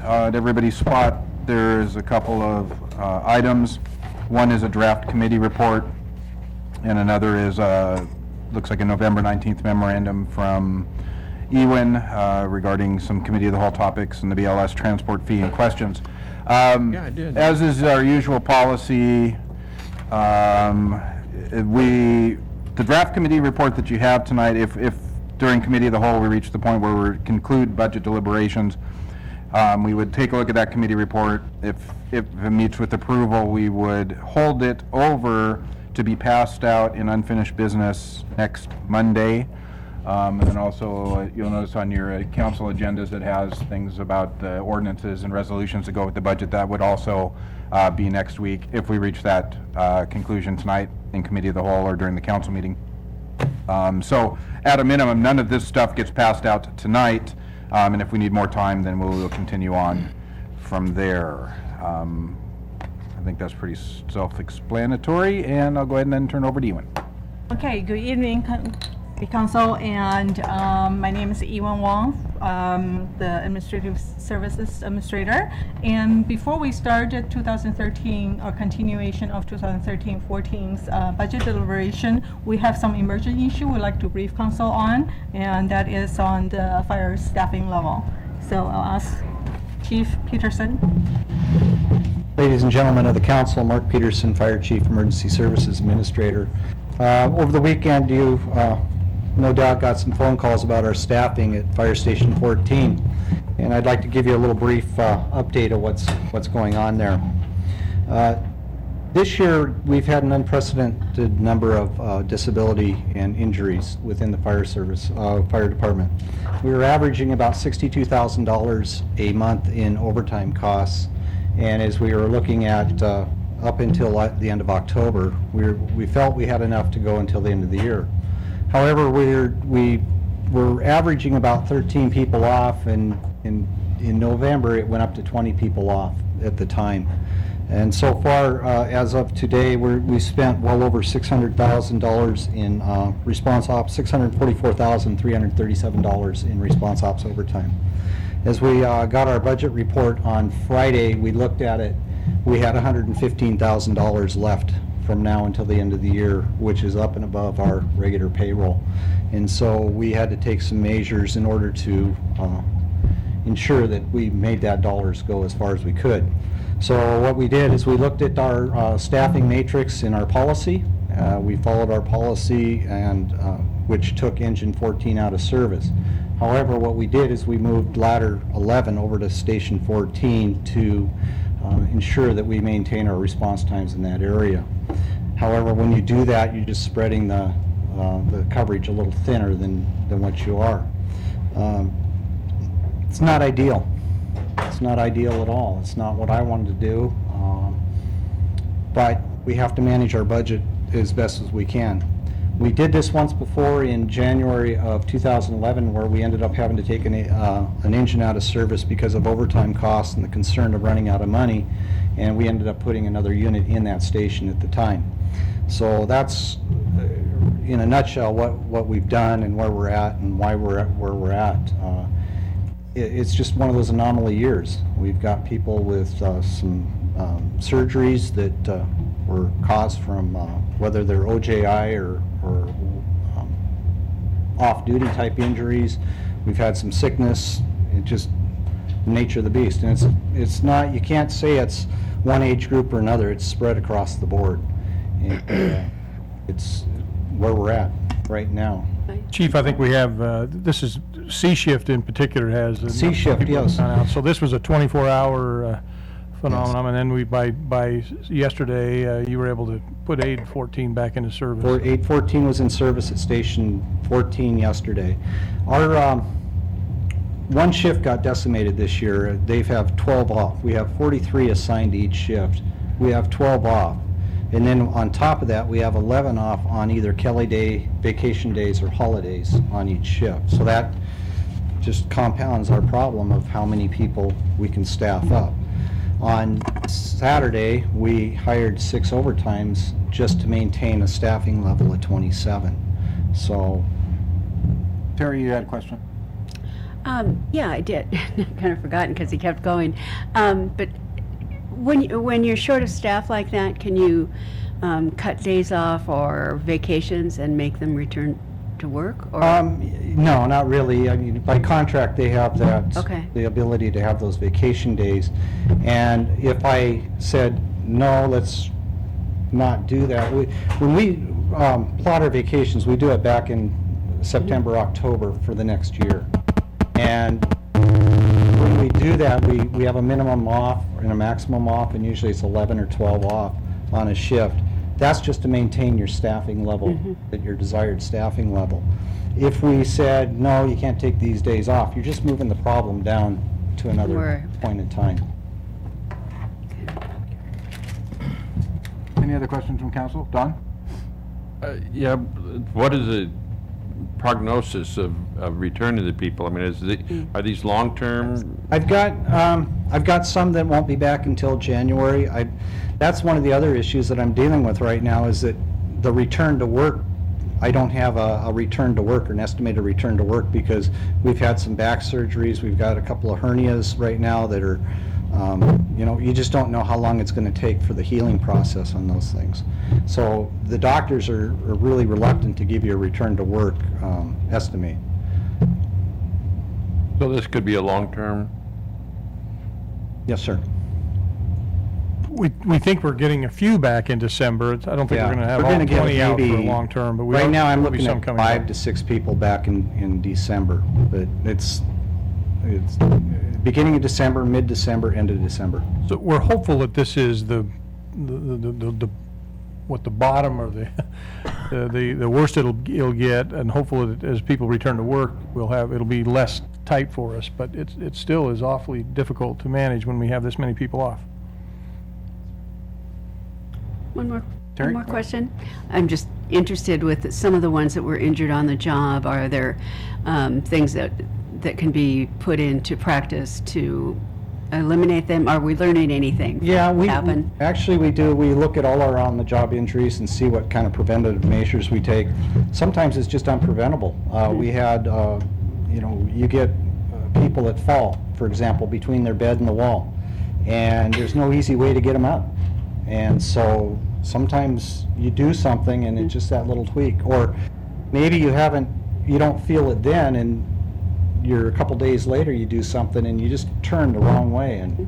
at everybody's spot, there's a couple of items. One is a draft committee report, and another is looks like a November 19th memorandum from Ewan regarding some committee of the whole topics and the BLS transport fee and questions. Yeah, I did. As is our usual policy, the draft committee report that you have tonight, if during committee of the whole we reach the point where we conclude budget deliberations, we would take a look at that committee report. If it meets with approval, we would hold it over to be passed out in unfinished business next Monday. And then also, you'll notice on your council agendas it has things about the ordinances and resolutions that go with the budget. That would also be next week if we reach that conclusion tonight in committee of the whole or during the council meeting. So at a minimum, none of this stuff gets passed out tonight, and if we need more time, then we'll continue on from there. I think that's pretty self-explanatory, and I'll go ahead and then turn over to Ewan. Okay, good evening, Council, and my name is Ewan Wong, the Administrative Services Administrator. And before we start 2013, or continuation of 2013-14's budget deliberation, we have some emergent issue we'd like to brief Council on, and that is on the fire staffing level. So I'll ask Chief Peterson. Ladies and gentlemen of the Council, Mark Peterson, Fire Chief, Emergency Services Administrator. Over the weekend, you no doubt got some phone calls about our staffing at Fire Station 14, and I'd like to give you a little brief update of what's going on there. This year, we've had an unprecedented number of disability and injuries within the fire department. We were averaging about $62,000 a month in overtime costs, and as we were looking at up until the end of October, we felt we had enough to go until the end of the year. However, we were averaging about 13 people off, and in November it went up to 20 people off at the time. And so far, as of today, we spent well over $600,000 in response ops, $644,337 in response ops overtime. As we got our budget report on Friday, we looked at it. We had $115,000 left from now until the end of the year, which is up and above our regular payroll. And so we had to take some measures in order to ensure that we made that dollars go as far as we could. So what we did is we looked at our staffing matrix in our policy. We followed our policy, and which took engine 14 out of service. However, what we did is we moved ladder 11 over to station 14 to ensure that we maintain our response times in that area. However, when you do that, you're just spreading the coverage a little thinner than what you are. It's not ideal. It's not ideal at all. It's not what I wanted to do, but we have to manage our budget as best as we can. We did this once before in January of 2011, where we ended up having to take an engine out of service because of overtime costs and the concern of running out of money, and we ended up putting another unit in that station at the time. So that's, in a nutshell, what we've done and where we're at and why we're at where we're at. It's just one of those anomaly years. We've got people with some surgeries that were caused from whether they're OJI or off-duty type injuries. We've had some sickness. It's just nature of the beast, and it's not. You can't say it's one age group or another. It's spread across the board. And, it's where we're at right now. Chief, I think we have, this is C-Shift in particular has. C-Shift, yes. So this was a 24-hour phenomenon, yes. And then by yesterday, you were able to put aid 14 back into service. Aid 14 was in service at station 14 yesterday. Our one shift got decimated this year. They have 12 off. We have 43 assigned to each shift. We have 12 off. And then on top of that, we have 11 off on either Kelly Day, vacation days, or holidays on each shift. So that just compounds our problem of how many people we can staff up. On Saturday, we hired 6 overtimes just to maintain a staffing level of 27. So, Terry, you had a question? Yeah, I did. Kind of forgotten because he kept going. But when you're short of staff like that, can you cut days off or vacations and make them return to work? Or No, not really. I mean, by contract, they have that, Okay. the ability to have those vacation days. And if I said, no, let's not do that, when we plot our vacations, we do it back in September, October for the next year. And when we do that, we have a minimum off and a maximum off, and usually it's 11 or 12 off on a shift. That's just to maintain your staffing level, at your desired staffing level. If we said, no, you can't take these days off, you're just moving the problem down to another Right. point in time. Any other questions from council? Don? Yeah, what is the prognosis of returning the people? I mean, are these long-term? I've got some that won't be back until January. That's one of the other issues that I'm dealing with right now, is that the return to work, I don't have a return to work or an estimated return to work, because we've had some back surgeries, we've got a couple of hernias right now that are, you just don't know how long it's going to take for the healing process on those things. So the doctors are really reluctant to give you a return to work estimate. So this could be a long-term? Yes, sir. We think we're getting a few back in December. I don't think Yeah, we're going to have we're all gonna get 20 out for maybe- long term, but we Right now, I'm there'll be looking some at coming 5 back. to 6 people back in December, but it's beginning of December, mid-December, end of December. So we're hopeful that this is the bottom or the worst it'll get, and hopefully that as people return to work, it'll be less tight for us, but it still is awfully difficult to manage when we have this many people off. One Terry? more question. I'm just interested with some of the ones that were injured on the job. Are there things that can be put into practice to eliminate them? Are we learning anything from Yeah, what happened? actually we do. We look at all our on-the-job injuries and see what kind of preventative measures we take. Sometimes it's just unpreventable. We had, you get people that fall, for example, between their bed and the wall, and there's no easy way to get them out. And so sometimes you do something and it's just that little tweak, or maybe you don't feel it then, and you're a couple days later you do something and you just turn the wrong way, and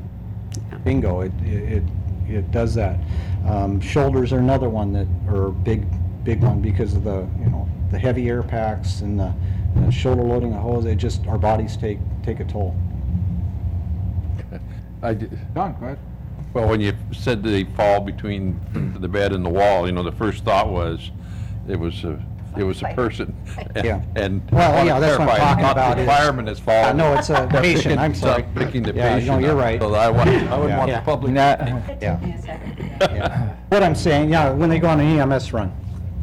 bingo, it does that. Shoulders are another one that are a big one, because of the heavy air packs and the shoulder loading the hose. Our bodies take a toll. Don, go ahead. Well, when you said they fall between the bed and the wall, the first thought was it was a person. Yeah. And Well, yeah, that's what I'm talking not about the is- fireman that's falling. No, it's a patient, I'm sorry. Picking the Yeah, patient. you're up. right. So I wouldn't want Yeah. the public. Yeah. Yeah. What I'm saying, when they go on an EMS run,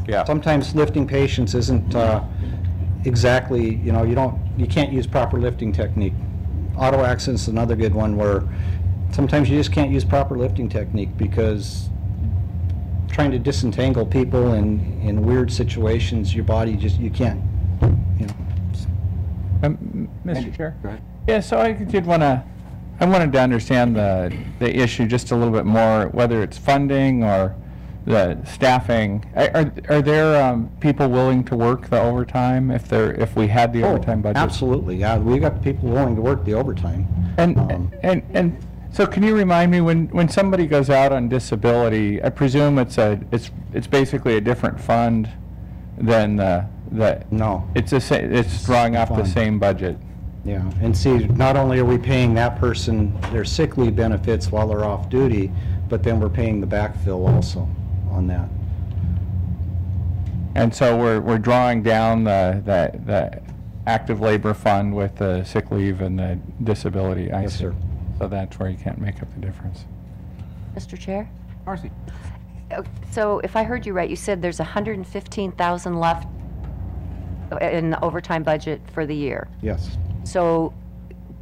Yeah. sometimes lifting patients isn't exactly, you can't use proper lifting technique. Auto accidents is another good one, where sometimes you just can't use proper lifting technique, because trying to disentangle people in weird situations, your body you can't, Mr. Chair? Go ahead. Yeah, so I wanted to understand the issue just a little bit more, whether it's funding or the staffing. Are there people willing to work the overtime if we had the overtime budget? Absolutely, yeah, we got people willing to work the overtime. And so can you remind me, when somebody goes out on disability, I presume it's basically a different fund than the No. it's drawing off the Fund. same budget. Yeah, and see, not only are we paying that person their sick leave benefits while they're off duty, but then we're paying the backfill also on that. And so we're drawing down the active labor fund with the sick leave and the disability. I Yes, see. sir. So that's where you can't make up the difference. Mr. Chair? Marcy? So if I heard you right, you said there's 115,000 left in the overtime budget for the year. Yes. So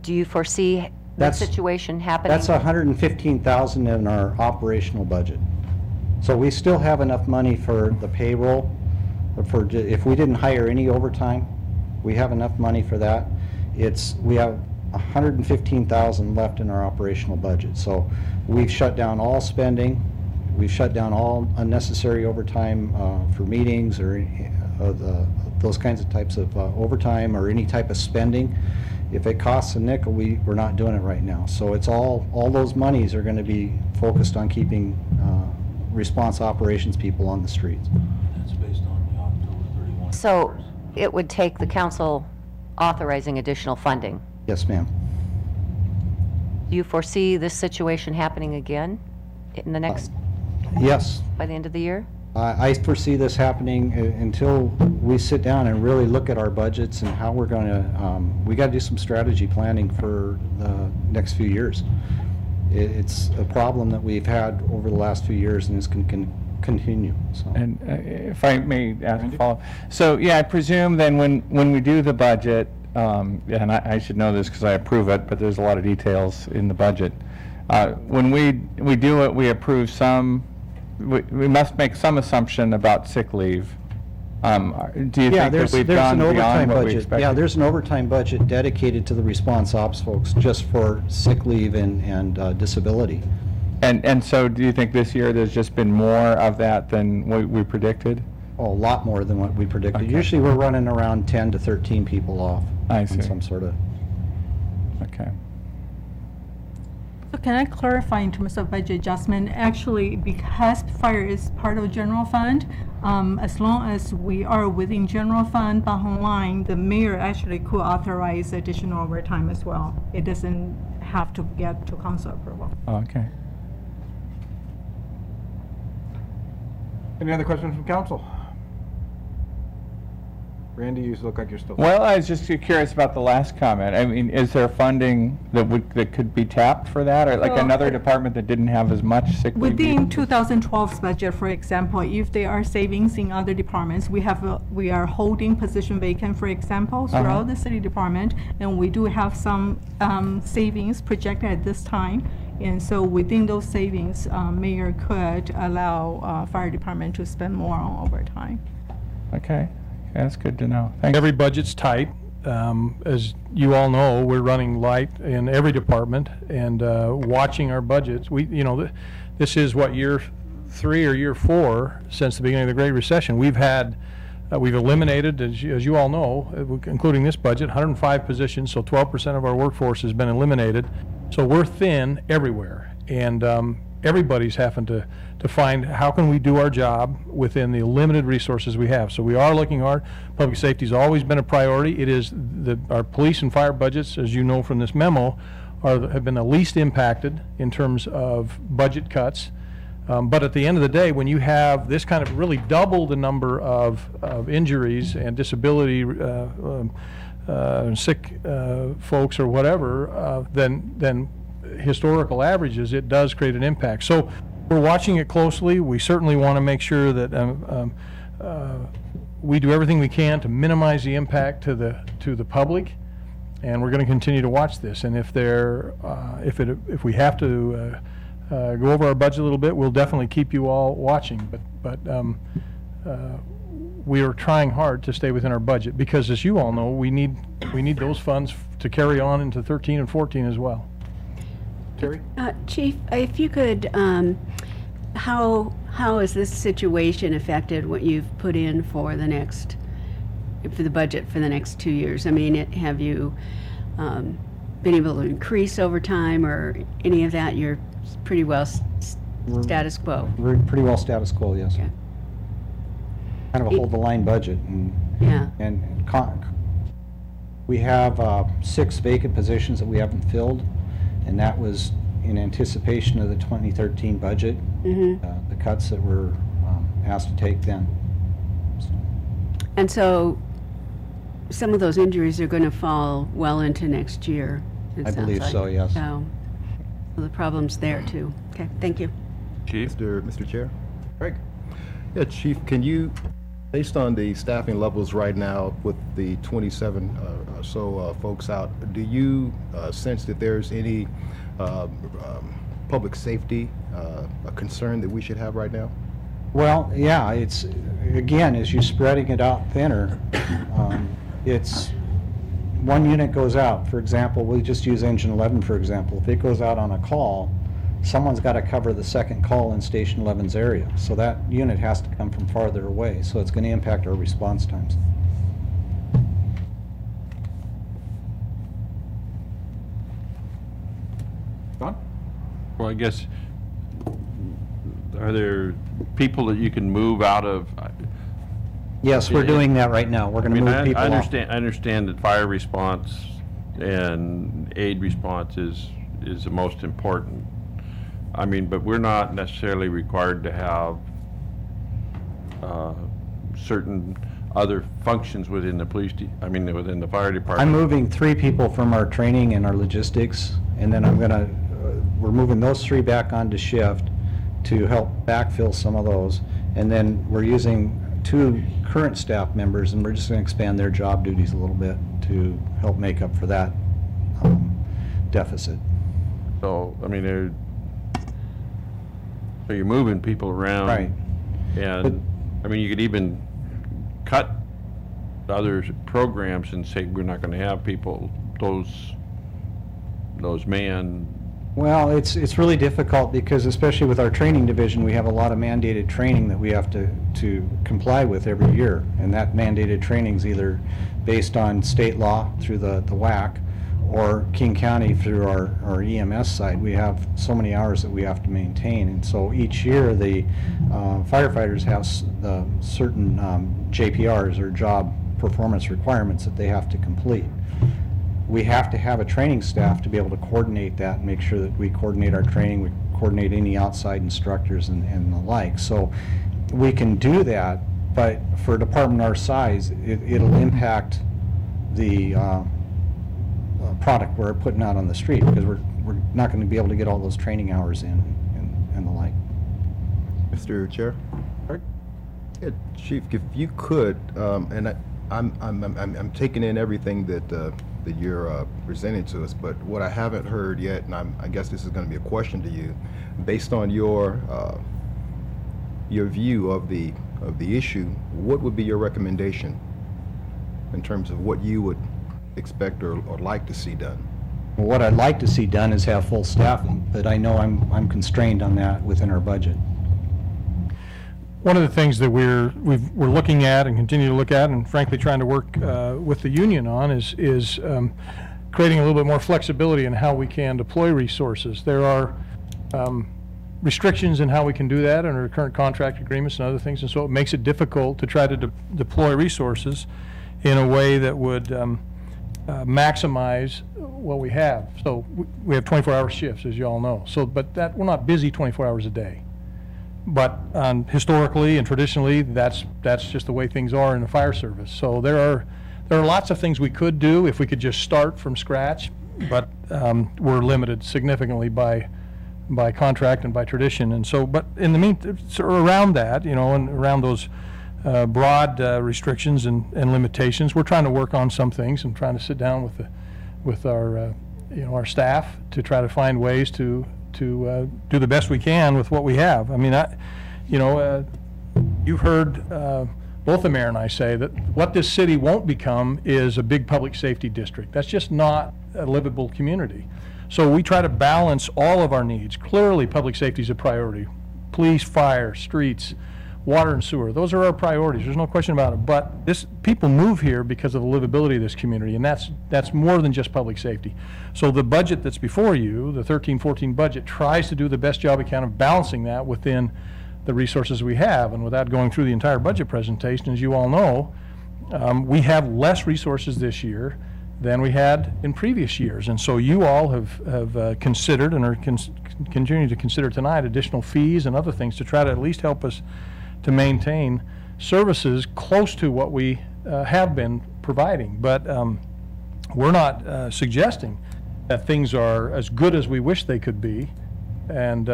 do you foresee that That's- situation happening? That's 115,000 in our operational budget. So we still have enough money for the payroll, if we didn't hire any overtime, we have enough money for that. we have 115,000 left in our operational budget. So we've shut down all spending. We've shut down all unnecessary overtime for meetings or those kinds of types of overtime or any type of spending. If it costs a nickel, we're not doing it right now. So it's all those monies are going to be focused on keeping response operations people on the streets. That's based on the October 31. So it would take the council authorizing additional funding. Yes, ma'am. Do you foresee this situation happening again in the next, Yes. by the end of the year? I foresee this happening until we sit down and really look at our budgets and how we're going to, we got to do some strategy planning for the next few years. It's a problem that we've had over the last few years and it's going to continue, so. And if I may ask a follow-up. So, yeah, I presume then when we do the budget, and I should know this because I approve it, but there's a lot of details in the budget. When we do it, we approve some, we must make some assumption about sick leave. Do you Yeah, think that we've there's gone an overtime beyond what we budget. expected? Yeah, there's an overtime budget dedicated to the response ops folks just for sick leave and disability. And so do you think this year there's just been more of that than we predicted? Oh, a lot more than what we predicted. Okay. Usually we're running around 10 to 13 people off. I on see. some sort of. Okay. So can I clarify in terms of budget adjustment? Actually, because fire is part of general fund, as long as we are within general fund, bottom line, the mayor actually could authorize additional overtime as well. It doesn't have to get to council approval. Okay. Any other questions from council? Randy, you look like you're still. Well, I was just curious about the last comment. I mean, is there funding that could be tapped for that, or like Well, another department that didn't have as much sick leave? Within 2012's budget, for example, if there are savings in other departments, we are holding position vacant, for example, throughout the city department, and we do have some savings projected at this time. And so within those savings, mayor could allow fire department to spend more on overtime. Okay, that's good to know. Thank you. Every budget's tight. As you all know, we're running light in every department and watching our budgets. This is what, year 3 or year 4 since the beginning of the Great Recession. We've eliminated, as you all know, including this budget, 105 positions, so 12% of our workforce has been eliminated. So we're thin everywhere, and everybody's having to find how can we do our job within the limited resources we have. So we are looking hard. Public safety's always been a priority. It is our police and fire budgets, as you know from this memo, have been the least impacted in terms of budget cuts. But at the end of the day, when you have this kind of really double the number of injuries and disability, sick folks or whatever, than historical averages, it does create an impact. So we're watching it closely. We certainly want to make sure that we do everything we can to minimize the impact to the public, and we're going to continue to watch this. And if we have to go over our budget a little bit, we'll definitely keep you all watching. But we are trying hard to stay within our budget because, as you all know, we need those funds to carry on into 13 and 14 as well. Terry? Chief, if you could, how has this situation affected what you've put in for the budget for the next 2 years? I mean, have you been able to increase overtime or any of that? You're pretty well status quo. We're pretty well status quo, yes. Okay. Kind of a hold the line budget Yeah. we have 6 vacant positions that we haven't filled, and that was in anticipation of the 2013 budget, the cuts that were asked to take then. And so some of those injuries are going to fall well into next year, it I sounds believe like. so, yes. So the problem's there too. Okay, thank you. Chief? Mr. Chair? Craig? Yeah, Chief, can you, based on the staffing levels right now with the 27 or so folks out, do you sense that there's any public safety a concern that we should have right now? Well, yeah, it's, again, as you're spreading it out thinner, it's one unit goes out, for example, we just use engine 11 for example, if it goes out on a call, someone's got to cover the second call in station 11's area. So that unit has to come from farther away, so it's going to impact our response times. Don? Well, I guess, are there people that you can move out of? Yes, we're doing that right now. We're going to move people I off. understand that fire response and aid response is the most important. I mean, but we're not necessarily required to have certain other functions within the within the fire department. I'm moving 3 people from our training and our logistics, and then we're moving those 3 back onto shift to help backfill some of those. And then we're using 2 current staff members, and we're just going to expand their job duties a little bit to help make up for that deficit. So, I mean, so you're moving people around. Right. And, I mean, you could even cut other programs and say, we're not going to have people, those man. Well, it's really difficult because especially with our training division, we have a lot of mandated training that we have to comply with every year. And that mandated training is either based on state law through the WAC or King County through our EMS side. We have so many hours that we have to maintain. And so each year the firefighters have the certain JPRs or job performance requirements that they have to complete. We have to have a training staff to be able to coordinate that and make sure that we coordinate our training, we coordinate any outside instructors and the like. So we can do that, but for a department our size, it'll impact the product we're putting out on the street because we're not going to be able to get all those training hours in and the like. Mr. Chair? Yeah, Chief, if you could, and I'm taking in everything that you're presenting to us, but what I haven't heard yet, and I guess this is going to be a question to you, based on your view of the issue, what would be your recommendation in terms of what you would expect or like to see done? Well, what I'd like to see done is have full staffing, but I know I'm constrained on that within our budget. One of the things that we're looking at and continue to look at, and frankly trying to work with the union on, is creating a little bit more flexibility in how we can deploy resources. There are restrictions in how we can do that under current contract agreements and other things, and so it makes it difficult to try to deploy resources in a way that would maximize what we have. So we have 24-hour shifts, as you all know. So, but that we're not busy 24 hours a day. But historically and traditionally, that's just the way things are in the fire service. So there are lots of things we could do if we could just start from scratch, but we're limited significantly by contract and by tradition. And so, but in the meantime, so around that, and around those broad restrictions and limitations, we're trying to work on some things and trying to sit down with our our staff to try to find ways to do the best we can with what we have. I mean, you've heard both the mayor and I say that what this city won't become is a big public safety district. That's just not a livable community. So we try to balance all of our needs. Clearly, public safety is a priority. Police, fire, streets, water and sewer, those are our priorities. There's no question about it. But people move here because of the livability of this community, and that's more than just public safety. So the budget that's before you, the 13-14 budget, tries to do the best job it can of balancing that within the resources we have. And without going through the entire budget presentation, as you all know, we have less resources this year than we had in previous years. And so you all have considered and are continuing to consider tonight additional fees and other things to try to at least help us to maintain services close to what we have been providing. But we're not suggesting that things are as good as we wish they could be. And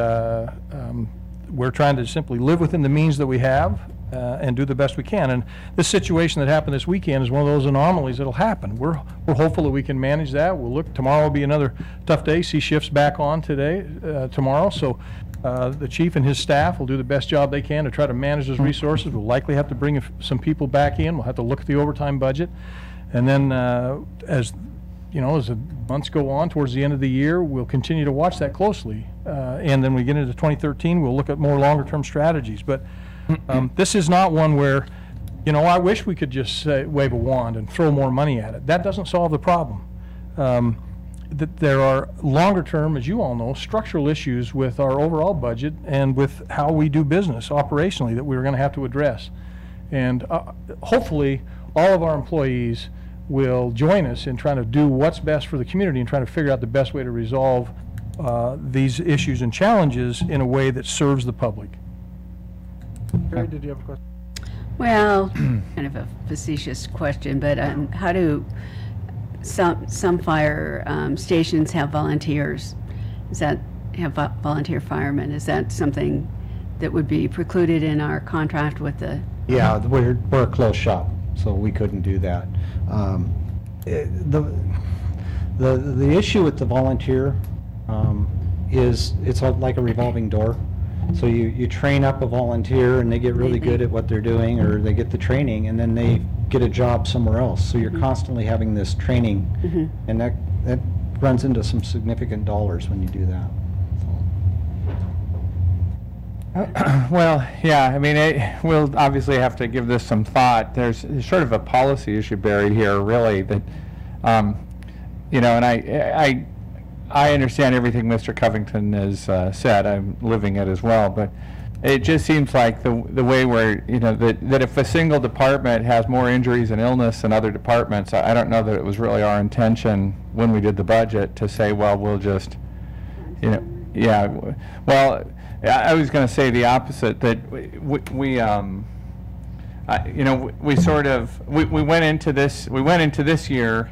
we're trying to simply live within the means that we have and do the best we can. And this situation that happened this weekend is one of those anomalies that'll happen. We're hopeful that we can manage that. We'll look, tomorrow will be another tough day. See shifts back on tomorrow. So the chief and his staff will do the best job they can to try to manage those resources. We'll likely have to bring some people back in. We'll have to look at the overtime budget. And then as as the months go on towards the end of the year, we'll continue to watch that closely. And then we get into 2013, we'll look at more longer-term strategies. But this is not one where, I wish we could just wave a wand and throw more money at it. That doesn't solve the problem. That there are longer-term, as you all know, structural issues with our overall budget and with how we do business operationally that we're going to have to address. And hopefully, all of our employees will join us in trying to do what's best for the community and trying to figure out the best way to resolve these issues and challenges in a way that serves the public. Barry, did you have a question? Well, kind of a facetious question, but how do some fire stations have volunteers? Have volunteer firemen? Is that something that would be precluded in our contract with the? Yeah, we're a closed shop, so we couldn't do that. The issue with the volunteer is it's like a revolving door. So you train up a volunteer and they get really good at what they're doing, or they get the training, and then they get a job somewhere else. So you're constantly having this training, and that runs into some significant dollars when you do that. Well, yeah, I mean, we'll obviously have to give this some thought. There's sort of a policy issue buried here, really, that, and I understand everything Mr. Covington has said. I'm living it as well, but it just seems like the way where, that if a single department has more injuries and illness than other departments, I don't know that it was really our intention when we did the budget to say, well, we'll just, yeah, well, I was going to say the opposite, that we went into this year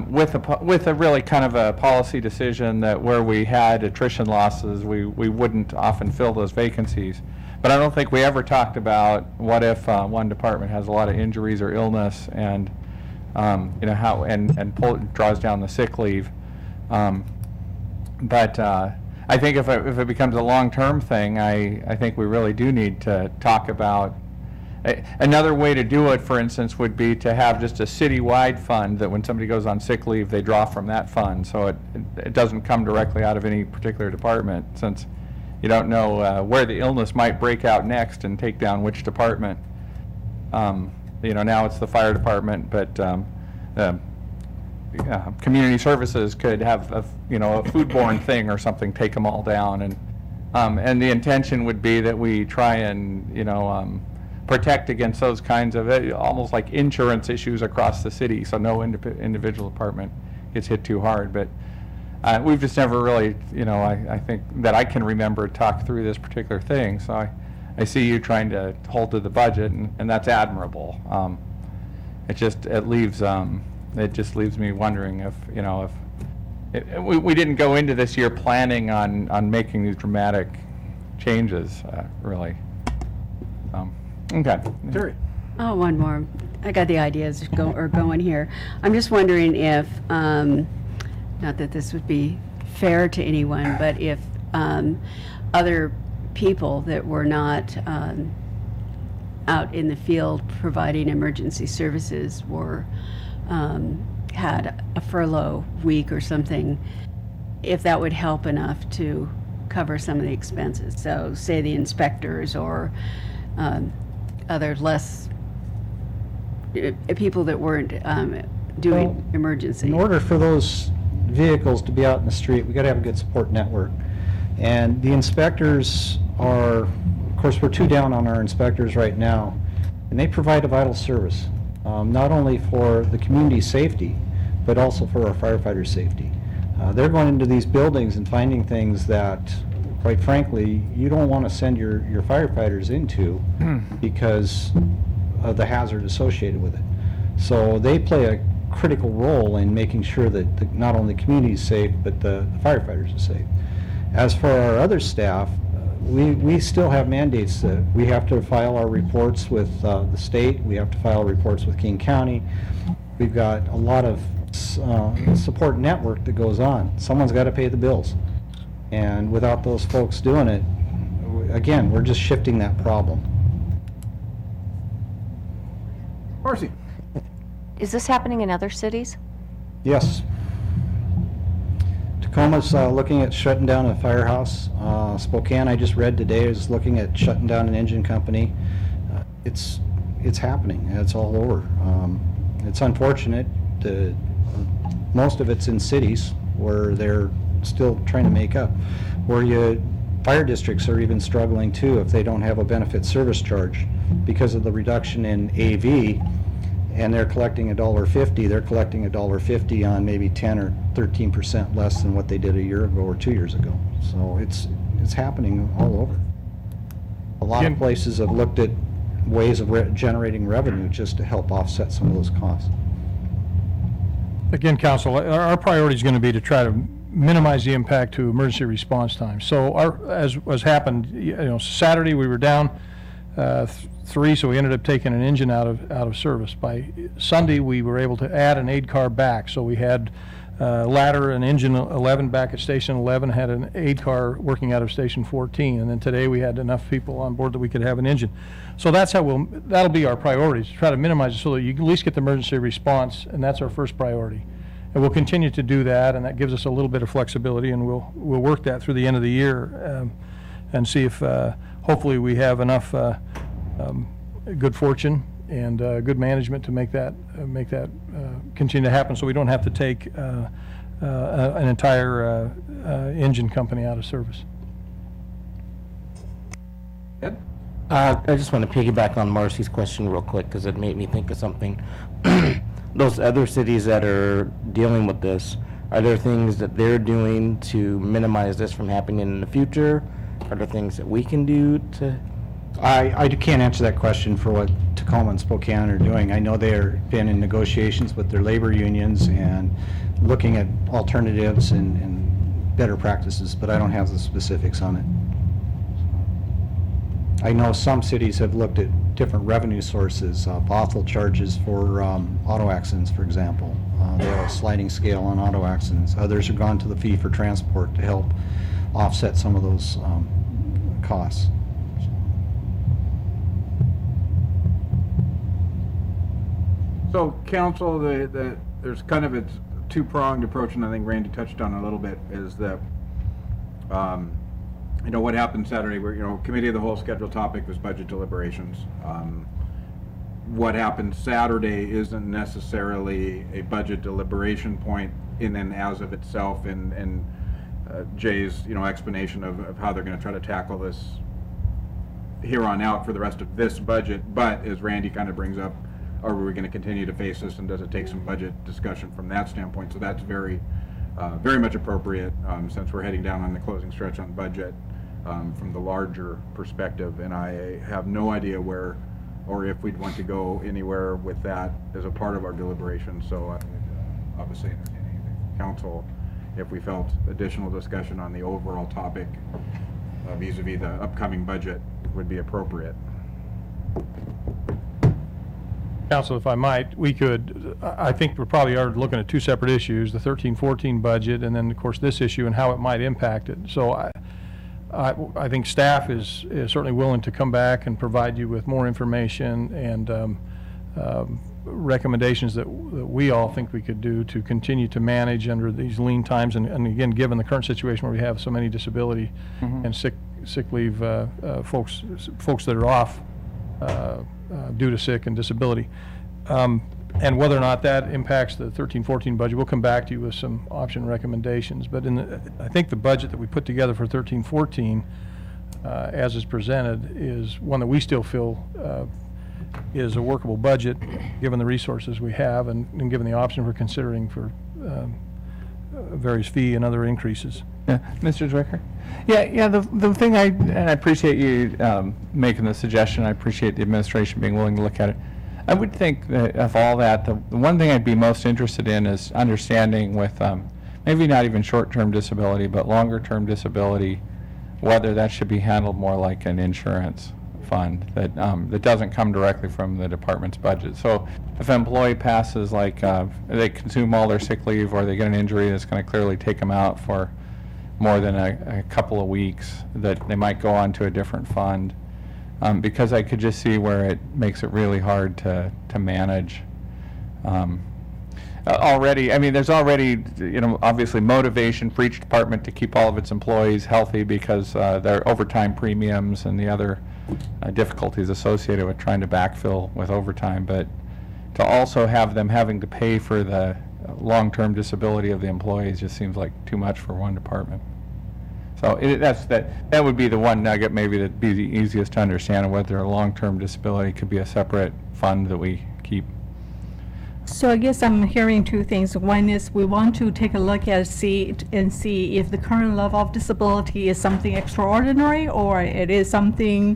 with a really kind of a policy decision that where we had attrition losses, we wouldn't often fill those vacancies. But I don't think we ever talked about what if one department has a lot of injuries or illness and how draws down the sick leave. But I think if it becomes a long-term thing, I think we really do need to talk about another way to do it. For instance, would be to have just a citywide fund that when somebody goes on sick leave, they draw from that fund, so it doesn't come directly out of any particular department, since you don't know where the illness might break out next and take down which department. Now it's the fire department, but community services could have a foodborne thing or something, take them all down, and the intention would be that we try and protect against those kinds of almost like insurance issues across the city, so no individual department gets hit too hard. But we've just never really, I think that I can remember, talk through this particular thing. So I see you trying to hold to the budget, and that's admirable. It just leaves me wondering if we didn't go into this year planning on making these dramatic changes, really. Okay. Terry. Oh, one more. I got the ideas going here. I'm just wondering if, not that this would be fair to anyone, but if other people that were not out in the field providing emergency services were had a furlough week or something, if that would help enough to cover some of the expenses. So say the inspectors or other less people that weren't doing emergency. In order for those vehicles to be out in the street, we got to have a good support network. And the inspectors are, of course, we're 2 down on our inspectors right now, and they provide a vital service, not only for the community's safety, but also for our firefighters' safety. They're going into these buildings and finding things that, quite frankly, you don't want to send your firefighters into because of the hazard associated with it. So they play a critical role in making sure that not only the community is safe, but the firefighters are safe. As for our other staff, we still have mandates that we have to file our reports with the state, we have to file reports with King County. We've got a lot of support network that goes on. Someone's got to pay the bills. And without those folks doing it, again, we're just shifting that problem. Marcy. Is this happening in other cities? Yes. Tacoma's looking at shutting down a firehouse. Spokane, I just read today, is looking at shutting down an engine company. It's happening. It's all over. It's unfortunate. Most of it's in cities where they're still trying to make up. Fire districts are even struggling too if they don't have a benefit service charge because of the reduction in AV, and they're collecting $1.50. They're collecting $1.50 on maybe 10 or 13% less than what they did a year ago or 2 years ago. So it's happening all over. A lot of places have looked at ways of generating revenue just to help offset some of those costs. Again, Council, our priority is going to be to try to minimize the impact to emergency response time. So as happened, Saturday we were down 3, so we ended up taking an engine out of service. By Sunday, we were able to add an aid car back. So we had ladder and engine 11 back at station 11, had an aid car working out of station 14, and then today we had enough people on board that we could have an engine. So that's how that'll be our priority, to try to minimize it so that you can at least get the emergency response, and that's our first priority. And we'll continue to do that, and that gives us a little bit of flexibility, and we'll work that through the end of the year and see if hopefully we have enough good fortune and good management to make that continue to happen, so we don't have to take an entire engine company out of service. Ed? I just want to piggyback on Marcy's question real quick because it made me think of something. Those other cities that are dealing with this, are there things that they're doing to minimize this from happening in the future? Are there things that we can do to? I can't answer that question for what Tacoma and Spokane are doing. I know they've been in negotiations with their labor unions and looking at alternatives and better practices, but I don't have the specifics on it. I know some cities have looked at different revenue sources, brothel charges for auto accidents, for example. They have a sliding scale on auto accidents. Others have gone to the fee for transport to help offset some of those costs. So, council, there's kind of a two-pronged approach, and I think Randy touched on a little bit, is that, what happened Saturday, where, committee of the whole scheduled topic was budget deliberations. What happened Saturday isn't necessarily a budget deliberation point in and as of itself, and Jay's, explanation of how they're going to try to tackle this here on out for the rest of this budget. But as Randy kind of brings up, are we going to continue to face this, and does it take some budget discussion from that standpoint? So that's very much appropriate since we're heading down on the closing stretch on budget from the larger perspective. And I have no idea where or if we'd want to go anywhere with that as a part of our deliberation. So I would obviously entertain the council if we felt additional discussion on the overall topic vis-a-vis the upcoming budget would be appropriate. Council, if I might, we could, I think we probably are looking at two separate issues, the 13-14 budget, and then, of course, this issue and how it might impact it. So I think staff is certainly willing to come back and provide you with more information and recommendations that we all think we could do to continue to manage under these lean times, and again, given the current situation where we have so many disability and sick leave folks that are off due to sick and disability. And whether or not that impacts the 13-14 budget, we'll come back to you with some option recommendations. But I think the budget that we put together for 13-14, as is presented, is one that we still feel is a workable budget, given the resources we have and given the option we're considering for various fee and other increases. Yeah, Mr. Zwicker? Yeah, the thing and I appreciate you making the suggestion. I appreciate the administration being willing to look at it. I would think that of all that, the one thing I'd be most interested in is understanding with maybe not even short-term disability, but longer-term whether that should be handled more like an insurance fund that doesn't come directly from the department's budget. So if an employee passes, like they consume all their sick leave or they get an injury that's going to clearly take them out for more than a couple of weeks, that they might go on to a different fund. Because I could just see where it makes it really hard to manage. already, I mean, there's already, obviously motivation for each department to keep all of its employees healthy because their overtime premiums and the other difficulties associated with trying to backfill with overtime, but to also have them having to pay for the long-term disability of the employees just seems like too much for one department. So that would be the one nugget maybe that'd be the easiest to understand, whether a long-term disability could be a separate fund that we keep. So I guess I'm hearing two things. One is we want to take a look at see if the current level of disability is something extraordinary or it is something,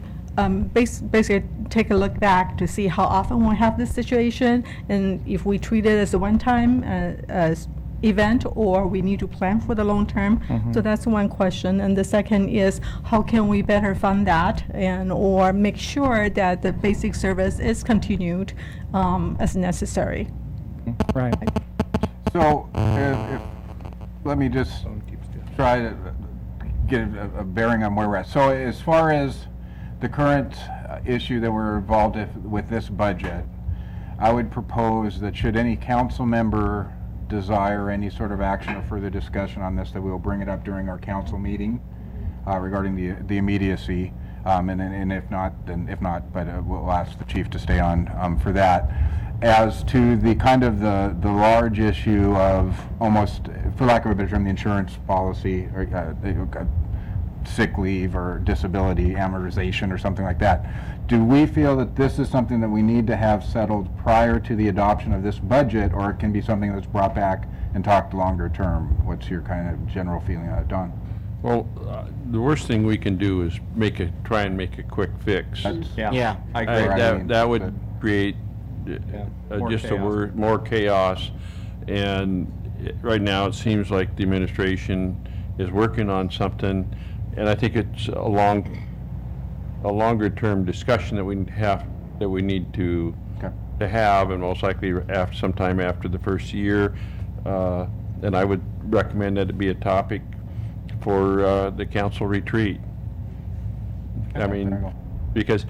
basically take a look back to see how often we have this situation and if we treat it as a one-time event or we need to plan for the long term. So that's one question. And the second is how can we better fund that and or make sure that the basic service is continued as necessary. Right. So, let me just try to get a bearing on where we're at. So as far as the current issue that we're involved with this budget, I would propose that should any council member desire any sort of action or further discussion on this, that we'll bring it up during our council meeting regarding the immediacy. And if not, then if not, but we'll ask the chief to stay on for that. As to the kind of the large issue of almost, for lack of a better term, the insurance policy or sick leave or disability amortization or something like that, do we feel that this is something that we need to have settled prior to the adoption of this budget, or it can be something that's brought back and talked longer term? What's your kind of general feeling on it, Don? Well, the worst thing we can do is try and make a quick fix. Yeah. I agree. That would create More just chaos. more chaos. And right now, it seems like the administration is working on something, and I think it's a longer-term discussion that we need to have, and most likely sometime after the first year. And I would recommend that it be a topic for the council retreat. I mean, because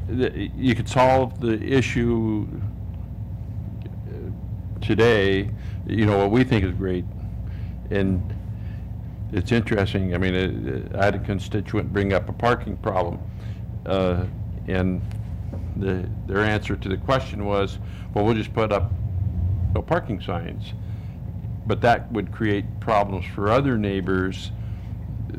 you could solve the issue today, what we think is great. And it's interesting, I mean, I had a constituent bring up a parking problem, and their answer to the question was, well, we'll just put up no parking signs. But that would create problems for other neighbors.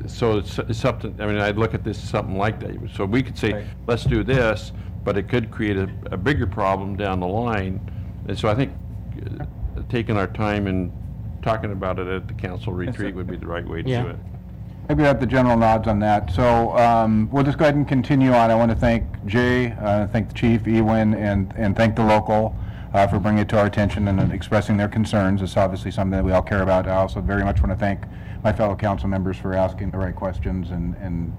So it's something, I mean, I'd look at this as something like that. So we could say, Right. let's do this, but it could create a bigger problem down the line. And so I think taking our time and talking about it at the council retreat would be the right way to Yeah. do it. Maybe we have the general nods on that. So we'll just go ahead and continue on. I want to thank Jay, thank the chief, Ewan, and thank the local for bringing it to our attention and expressing their concerns. It's obviously something that we all care about. I also very much want to thank my fellow council members for asking the right questions and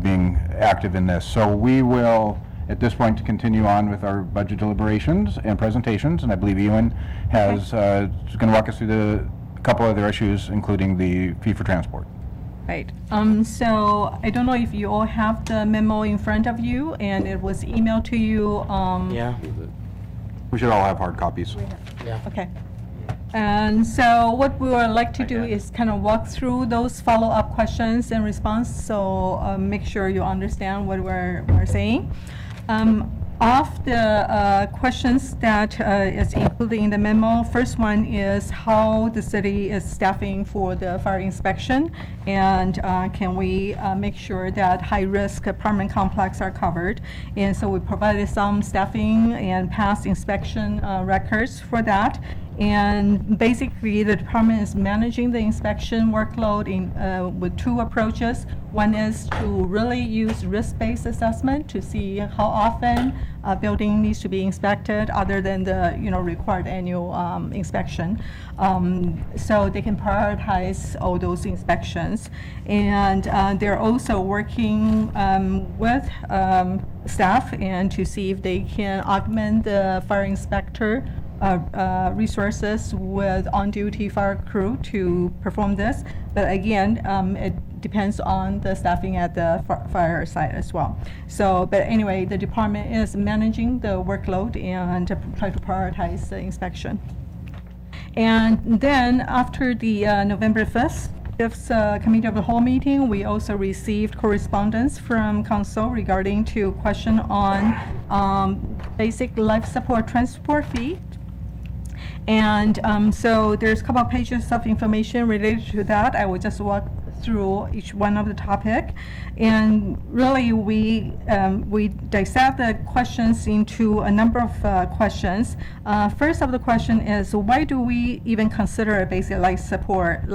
being active in this. So we will, at this point, to continue on with our budget deliberations and presentations, and I believe Ewan is going to walk us through a couple other issues, including the fee for transport. Right. So I don't know if you all have the memo in front of you, and it was emailed to you. Yeah. We should all have hard copies. Yeah. Okay. And so what we would like to do is kind of walk through those follow-up questions and response, so make sure you understand what we're saying. Of the questions that is included in the memo, first one is how the city is staffing for the fire inspection, and can we make sure that high-risk apartment complex are covered. And so we provided some staffing and past inspection records for that. And basically, the department is managing the inspection workload with two approaches. One is to really use risk-based assessment to see how often a building needs to be inspected, other than the required annual inspection. So they can prioritize all those inspections, and they're also working with staff and to see if they can augment the fire inspector resources with on-duty fire crew to perform this. But again, it depends on the staffing at the fire site as well. So, but anyway, the department is managing the workload and try to prioritize the inspection. And then after the November 5th, Committee of the Whole meeting, we also received correspondence from council regarding to question on basic life support transport fee. And so there's a couple of pages of information related to that. I will just walk through each one of the topic. And really, we dissect the questions into a number of questions. First of the question is, why do we even consider a basic life support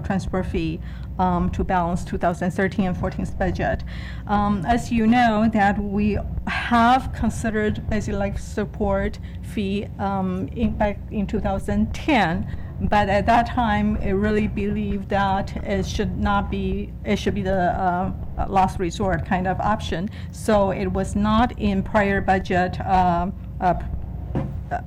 transport fee to balance 2013 and 14's budget? As you know, that we have considered basic life support fee back in 2010. But at that time, it really believed that it should be the last resort kind of option. So it was not in prior budget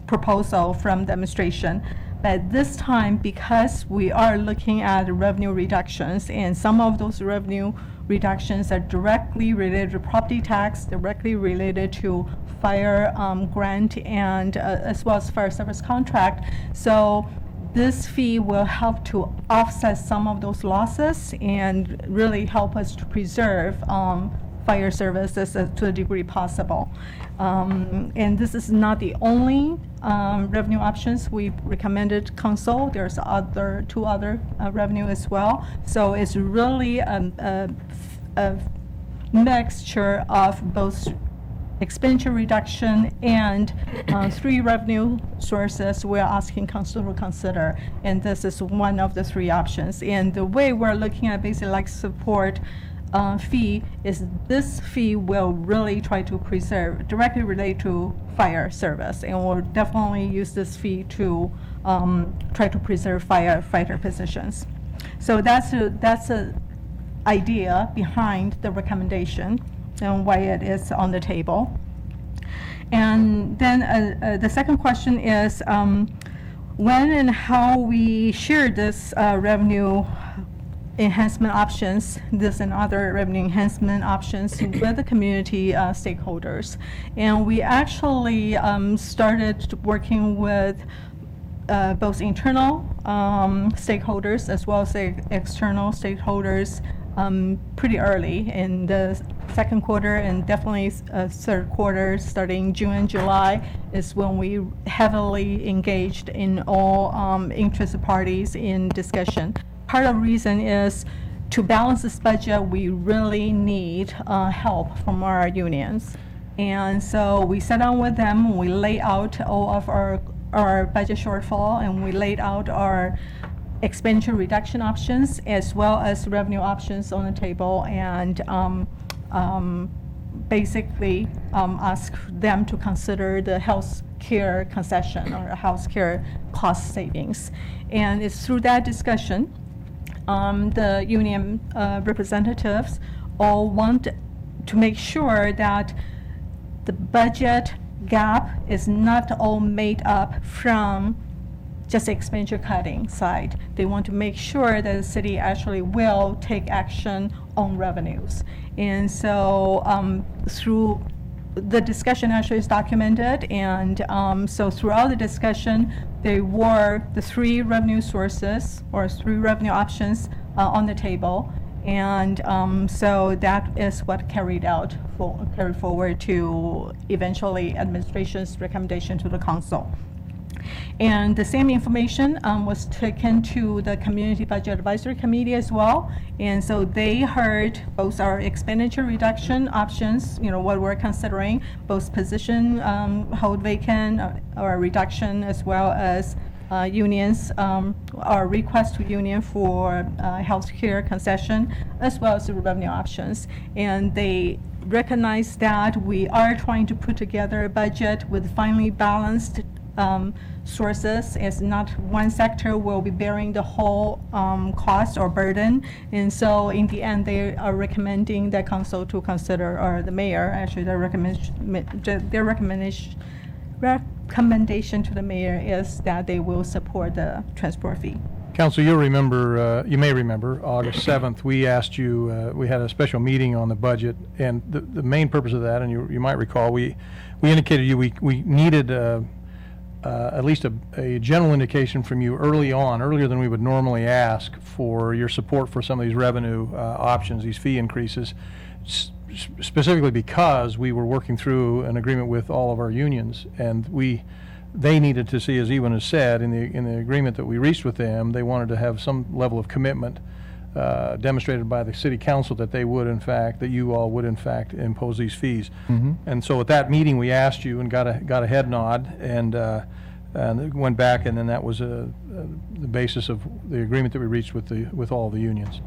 proposal from the administration. But this time, because we are looking at revenue reductions, and some of those revenue reductions are directly related to property tax, directly related to fire grant, and as well as fire service contract. So this fee will help to offset some of those losses and really help us to preserve fire services to the degree possible. And this is not the only revenue options we recommended council. There's two other revenue as well. So it's really a mixture of both expenditure reduction and three revenue sources we're asking council to consider, and this is one of the three options. And the way we're looking at basic life support fee is this fee will really try to preserve, directly relate to fire service, and we'll definitely use this fee to try to preserve firefighter positions. So that's a idea behind the recommendation and why it is on the table. And then the second question is when and how we share this revenue enhancement options, this and other revenue enhancement options with the community stakeholders. And we actually started working with both internal stakeholders as well as external stakeholders pretty early in the second quarter, and definitely third quarter, starting June and July, is when we heavily engaged in all interested parties in discussion. Part of the reason is to balance this budget, we really need help from our unions. And so we sat down with them, we laid out all of our budget shortfall, and we laid out our expenditure reduction options as well as revenue options on the table, and basically ask them to consider the health care concession or health care cost savings. And it's through that discussion, the union representatives all want to make sure that the budget gap is not all made up from just the expenditure cutting side. They want to make sure that the city actually will take action on revenues. And so through the discussion actually is documented, and so throughout the discussion, there were the three revenue sources or three revenue options on the table. And so that is what carried forward to eventually administration's recommendation to the council. And the same information was taken to the Community Budget Advisory Committee as well. And so they heard both our expenditure reduction options, what we're considering, both position hold vacant or reduction, as well as unions, our request to union for health care concession, as well as the revenue options. And they recognize that we are trying to put together a budget with finely balanced sources. It's not one sector will be bearing the whole cost or burden. And so in the end, they are recommending the council to consider, or the mayor, actually, their recommendation to the mayor is that they will support the transport fee. Council, you may remember, August 7th, we asked you, we had a special meeting on the budget, and the main purpose of that, and you might recall, we indicated we needed at least a general indication from you early on, earlier than we would normally ask, for your support for some of these revenue options, these fee increases, specifically because we were working through an agreement with all of our unions, and they needed to see, as Ewan has said, in the agreement that we reached with them, they wanted to have some level of commitment demonstrated by the city council that they would, in fact, that you all would, in fact, impose these fees. And so at that meeting, we asked you and got a head nod, and it went back, and then that was the basis of the agreement that we reached with all the unions.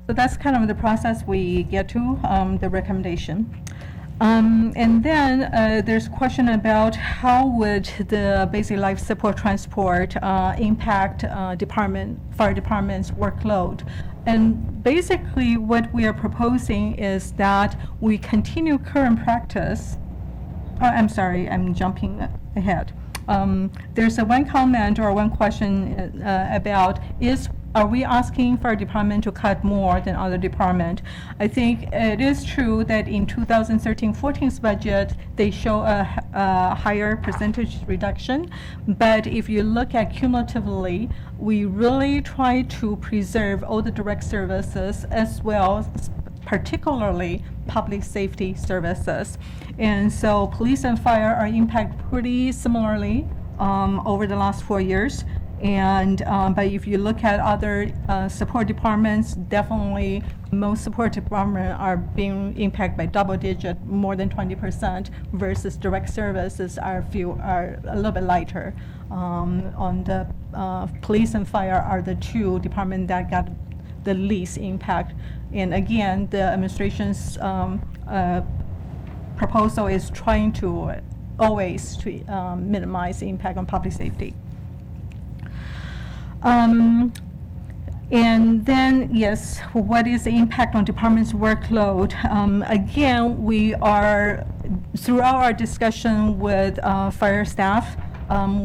So that's kind of the process we get to, the recommendation. And then there's a question about how would the basic life support transport impact fire department's workload. And basically what we are proposing is that we continue current practice. I'm sorry, I'm jumping ahead. There's one comment or one question about are we asking fire department to cut more than other department? I think it is true that in 2013-14's budget, they show a higher percentage reduction. But if you look at cumulatively, we really try to preserve all the direct services as well, particularly public safety services. And so police and fire are impacted pretty similarly over the last 4 years. And but if you look at other support departments, definitely most support departments are being impacted by double digit, more than 20%, versus direct services are a little bit lighter. On the police and fire are the two departments that got the least impact. And again, the administration's proposal is trying to always to minimize the impact on public safety. And then, yes, what is the impact on department's workload? Again, we are, throughout our discussion with fire staff,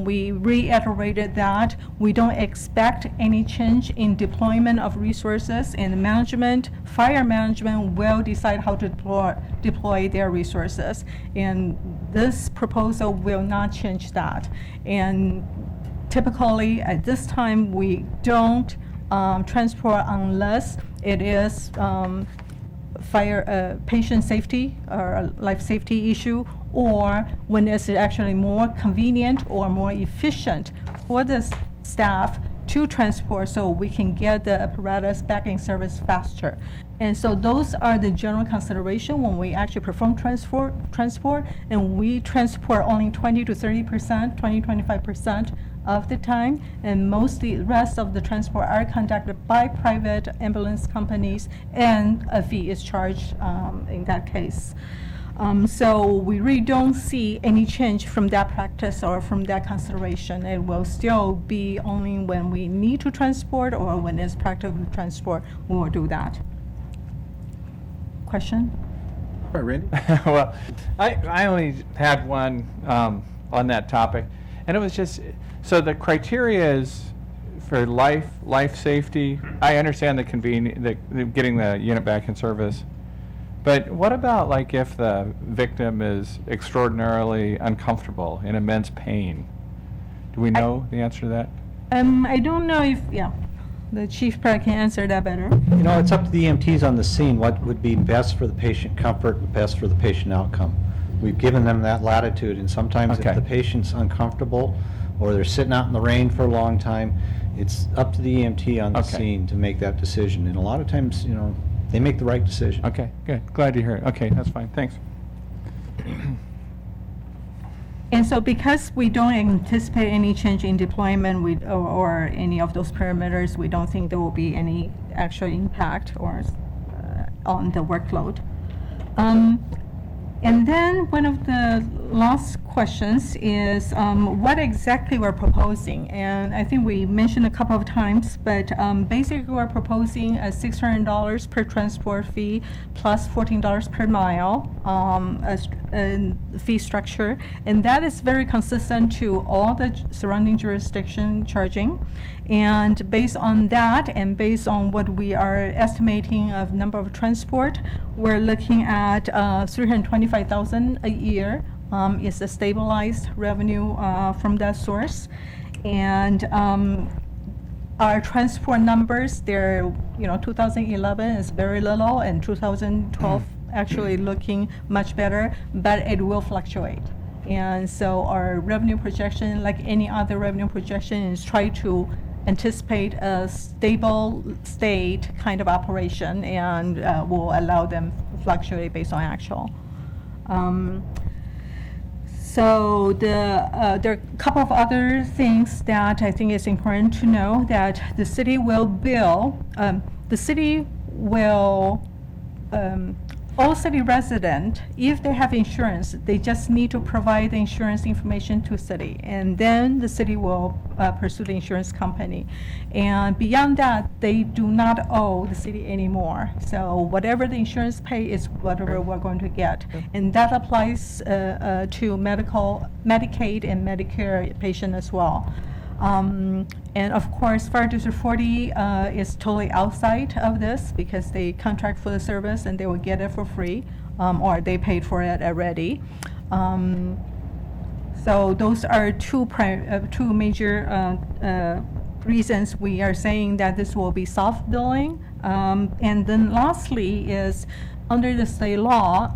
we reiterated that we don't expect any change in deployment of resources, and management, fire management will decide how to deploy their resources. And this proposal will not change that. And typically, at this time, we don't transport unless it is patient safety or a life safety issue, or when it's actually more convenient or more efficient for the staff to transport, so we can get the apparatus back in service faster. And so those are the general consideration when we actually perform transport, and we transport only 20 to 30%, 20-25% of the time, and the rest of the transport are conducted by private ambulance companies, and a fee is charged in that case. So we really don't see any change from that practice or from that consideration. It will still be only when we need to transport or when it's practical to transport, we will do that. Question? All right, Randy? Well, I only had one on that topic, and it was just, so the criteria is for life safety. I understand the getting the unit back in service, but what about like if the victim is extraordinarily uncomfortable, in immense pain? Do we know the answer to that? I don't know if, the chief probably can answer that better. You know, it's up to the EMTs on the scene, what would be best for the patient comfort, and best for the patient outcome. We've given them that latitude, and sometimes Okay. if the patient's uncomfortable, or they're sitting out in the rain for a long time, it's up to the EMT on the Okay. scene to make that decision. And a lot of times, you know, they make the right decision. Okay, good. Glad to hear it. Okay, that's fine. Thanks. And so because we don't anticipate any change in deployment or any of those parameters, we don't think there will be any actual impact or on the workload. And then one of the last questions is what exactly we're proposing. And I think we mentioned a couple of times, but basically we're proposing a $600 per transport fee plus $14 per mile as a fee structure. And that is very consistent to all the surrounding jurisdiction charging. And based on that, and based on what we are estimating of number of transport, we're looking at $325,000 a year is a stabilized revenue from that source. And our transport numbers, they're, 2011 is very little, and 2012 actually looking much better, but it will fluctuate. And so our revenue projection, like any other revenue projection, is try to anticipate a stable state kind of operation, and will allow them to fluctuate based on actual. So there are a couple of other things that I think is important to know, that the city will bill, all city resident, if they have insurance, they just need to provide the insurance information to city, and then the city will pursue the insurance company. And beyond that, they do not owe the city anymore. So whatever the insurance pay is whatever we're going to get. And that applies to Medicaid and Medicare patient as well. And of course, Fire District 40 is totally outside of this because they contract for the service and they will get it for free, or they paid for it already. So those are two major reasons we are saying that this will be soft billing. And then lastly is, under the state law,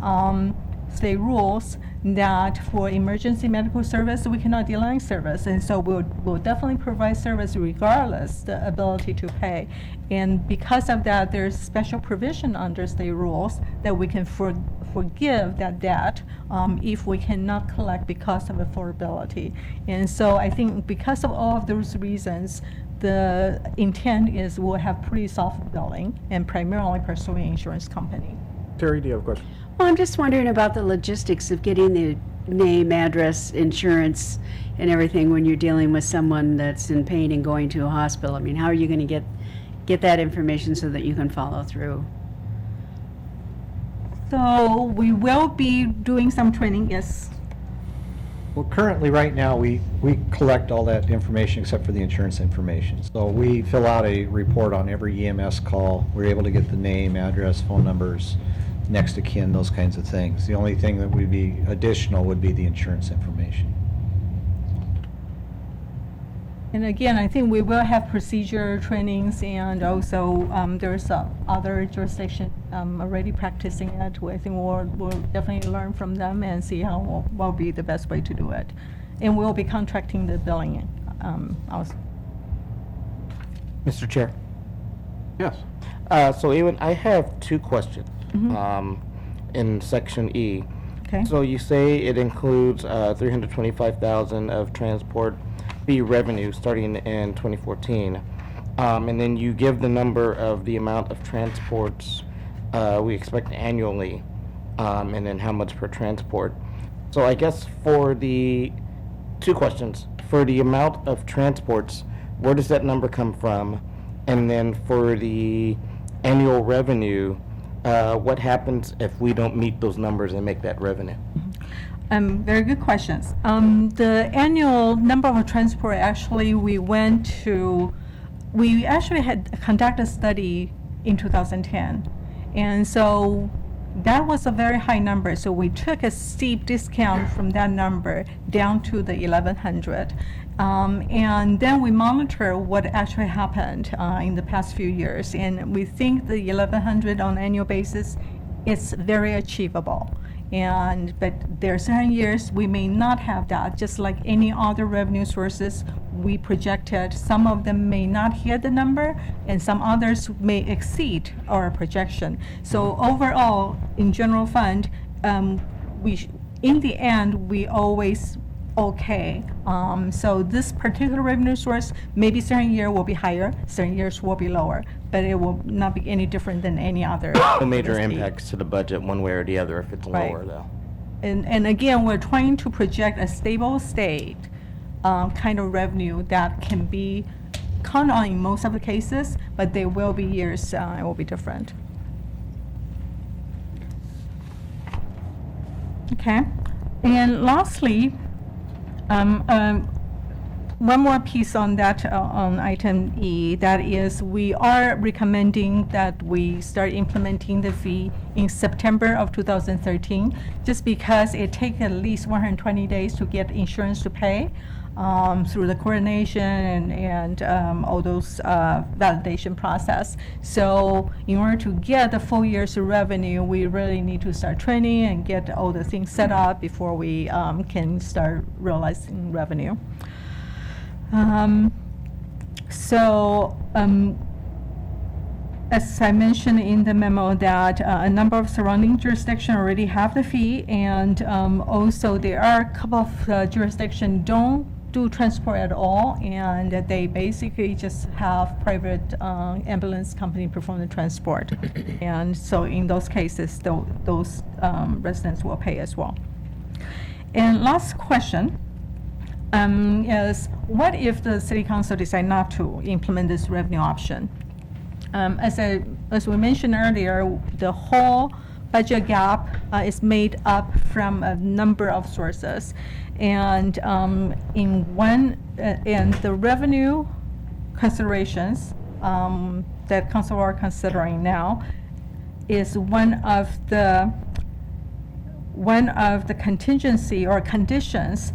state rules, that for emergency medical service, we cannot delay service. And so we'll definitely provide service regardless the ability to pay. And because of that, there's special provision under state rules that we can forgive that debt if we cannot collect because of affordability. And so I think because of all of those reasons, the intent is we'll have pretty soft billing and primarily pursuing insurance company. Terry, do you have a question? Well, I'm just wondering about the logistics of getting the name, address, insurance, and everything when you're dealing with someone that's in pain and going to a hospital. I mean, how are you going to get that information so that you can follow through? So we will be doing some training, yes. Well, currently, right now, we collect all that information except for the insurance information. So we fill out a report on every EMS call. We're able to get the name, address, phone numbers, next of kin, those kinds of things. The only thing that would be additional would be the insurance information. And again, I think we will have procedure trainings, and also there's other jurisdiction already practicing it. I think we'll definitely learn from them and see how what will be the best way to do it. And we'll be contracting the billing also. Mr. Chair. Yes. So Ewan, I have two questions. In section E. Okay. So you say it includes 325,000 of transport fee revenue starting in 2014, and then you give the number of the amount of transports we expect annually, and then how much per transport. So I guess for the two questions, for the amount of transports, where does that number come from? And then for the annual revenue, what happens if we don't meet those numbers and make that revenue? Very good questions. The annual number of transport, actually, we actually had conducted a study in 2010. And so that was a very high number. So we took a steep discount from that number down to the 1,100. And then we monitor what actually happened in the past few years. And we think the 1,100 on an annual basis is very achievable. But there are certain years we may not have that. Just like any other revenue sources we projected, some of them may not hit the number, and some others may exceed our projection. So overall, in general fund, in the end, we always okay. So this particular revenue source, maybe certain year will be higher, certain years will be lower, but it will not be any different than any other. No major industry. impacts to the budget one way or the other if it's Right. lower, though. And again, we're trying to project a stable state kind of revenue that can be counted on in most of the cases, but there will be years it will be different. Okay, and lastly, one more piece on that, on item E, that is, we are recommending that we start implementing the fee in September of 2013, just because it takes at least 120 days to get insurance to pay through the coordination and all those validation process. So in order to get the full year's revenue, we really need to start training and get all the things set up before we can start realizing revenue. As I mentioned in the memo, that a number of surrounding jurisdictions already have the fee, and also there are a couple of jurisdictions don't do transport at all, and that they basically just have private ambulance company perform the transport. And so in those cases, those residents will pay as well. And last question. Is what if the city council decide not to implement this revenue option? As we mentioned earlier, the whole budget gap is made up from a number of sources, and and the revenue considerations that council are considering now is one of the contingency or conditions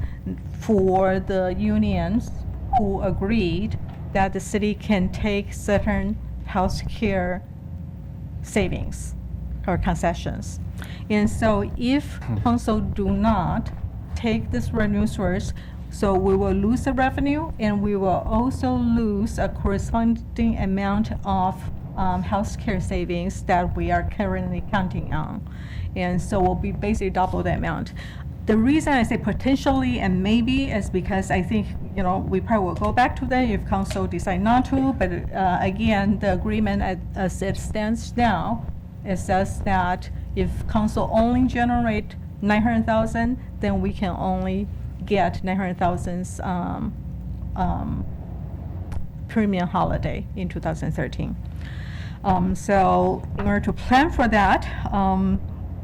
for the unions who agreed that the city can take certain health care savings or concessions. And so if council do not take this revenue source, so we will lose the revenue, and we will also lose a corresponding amount of health care savings that we are currently counting on. And so we'll be basically double the amount. The reason I say potentially and maybe is because I think, we probably will go back to that if council decide not to, but again, the agreement as it stands now, it says that if council only generate 900,000, then we can only get 900,000's premium holiday in 2013. So in order to plan for that,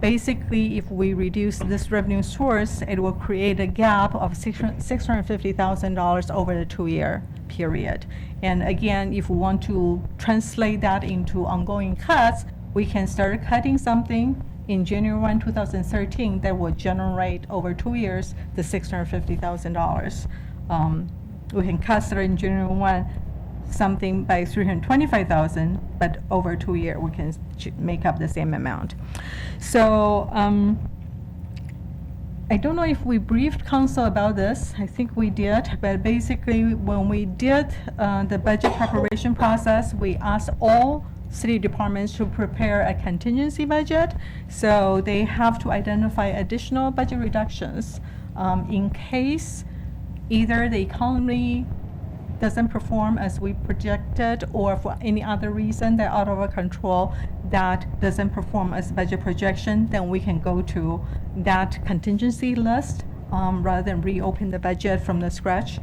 basically, if we reduce this revenue source, it will create a gap of $650,000 over the 2-year period. And again, if we want to translate that into ongoing cuts, we can start cutting something in January 1, 2013 that will generate over 2 years the $650,000. We can cut starting January 1 something by $325,000, but over 2 years we can make up the same amount. So I don't know if we briefed council about this. I think we did, but basically when we did the budget preparation process, we asked all city departments to prepare a contingency budget. So they have to identify additional budget reductions in case either the economy doesn't perform as we projected, or for any other reason that out of our control that doesn't perform as budget projection, then we can go to that contingency list rather than reopen the budget from the scratch.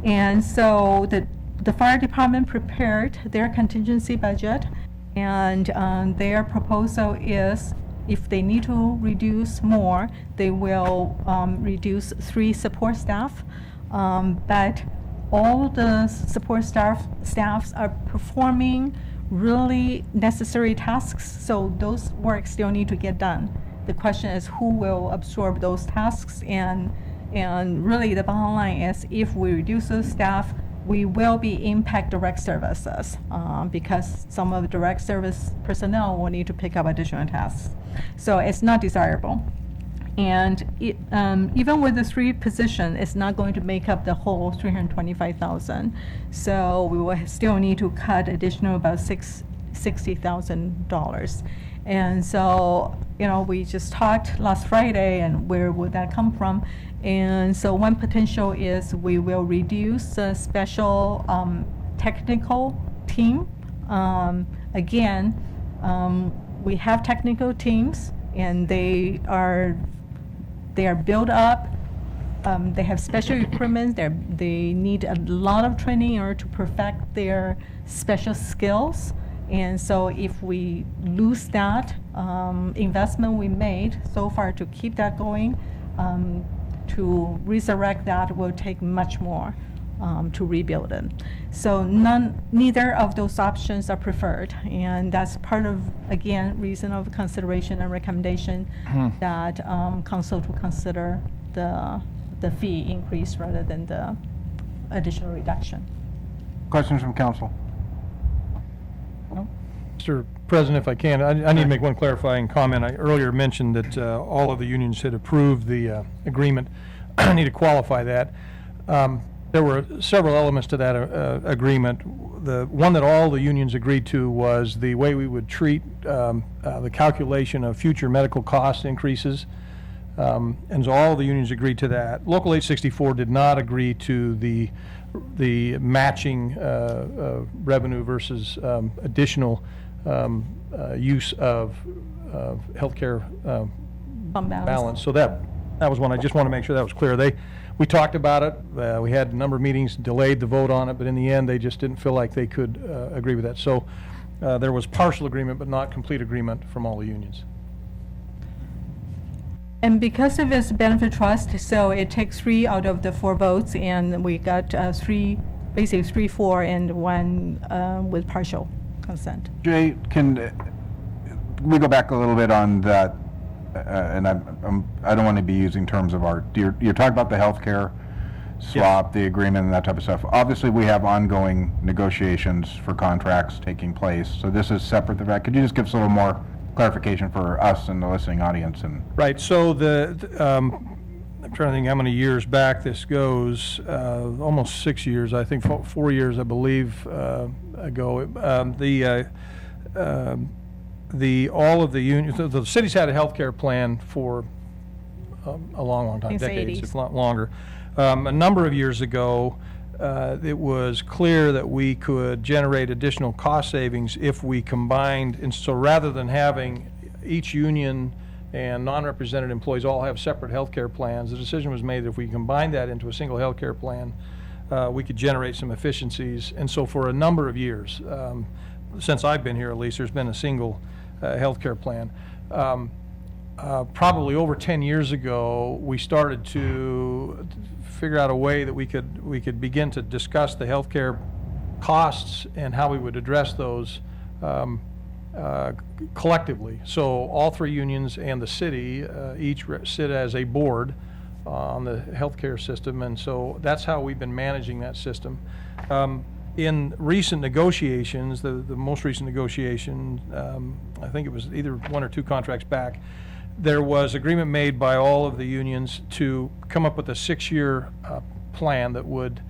And so the fire department prepared their contingency budget, and their proposal is if they need to reduce more, they will reduce 3 support staff, but all the support staffs are performing really necessary tasks, so those work still need to get done. The question is who will absorb those tasks, and really the bottom line is if we reduce those staff, we will be impact direct services because some of the direct service personnel will need to pick up additional tasks. So it's not desirable. And even with the 3 positions, it's not going to make up the whole $325,000. So we will still need to cut additional about $60,000. And so, we just talked last Friday, and where would that come from? And so one potential is we will reduce the special technical team. Again, we have technical teams, and they are built up. They have special equipment. They need a lot of training in order to perfect their special skills. And so if we lose that investment we made so far to keep that going, to resurrect that will take much more. to rebuild it. So neither of those options are preferred, and that's part of, again, reason of consideration and recommendation that council to consider the fee increase rather than the additional reduction. Questions from council? Mr. President, if I can, I need to make one clarifying comment. I earlier mentioned that all of the unions had approved the agreement. I need to qualify that. There were several elements to that agreement. The one that all the unions agreed to was the way we would treat the calculation of future medical cost increases. And so all the unions agreed to that. Local 864 did not agree to the matching revenue versus additional use of healthcare Fund balance. So that was one. I just want to make sure that was clear. We talked about it. We had a number of meetings, delayed the vote on it, but in the end, they just didn't feel like they could agree with that. So there was partial agreement, but not complete agreement from all the unions. And because of this benefit trust, so it takes 3 out of the 4 votes, and we got 3, basically 3, 4, and 1 with partial consent. Jay, can we go back a little bit on that? And I don't want to be using terms of art. You're talking about the healthcare swap, the agreement, and that type of stuff. Obviously, we have ongoing negotiations for contracts taking place. So this is separate to that. Could you just give us a little more clarification for us and the listening audience? And Right. So I'm trying to think how many years back this goes. Almost 6 years, I think 4 years, I believe, ago. All of the unions, the city's had a health care plan for a long time, Since the decades, 80s. if not longer. A number of years ago, it was clear that we could generate additional cost savings if we combined, and so rather than having each union and non-represented employees all have separate health care plans, the decision was made that if we combined that into a single health care plan, we could generate some efficiencies. And so for a number of years, since I've been here at least, there's been a single healthcare plan. Probably over 10 years ago, we started to figure out a way that we could begin to discuss the healthcare costs and how we would address those collectively. So all 3 unions and the city each sit as a board on the healthcare system, and so that's how we've been managing that system. In recent negotiations, the most recent negotiation, I think it was either 1 or 2 contracts back, there was agreement made by all of the unions to come up with a 6-year plan that would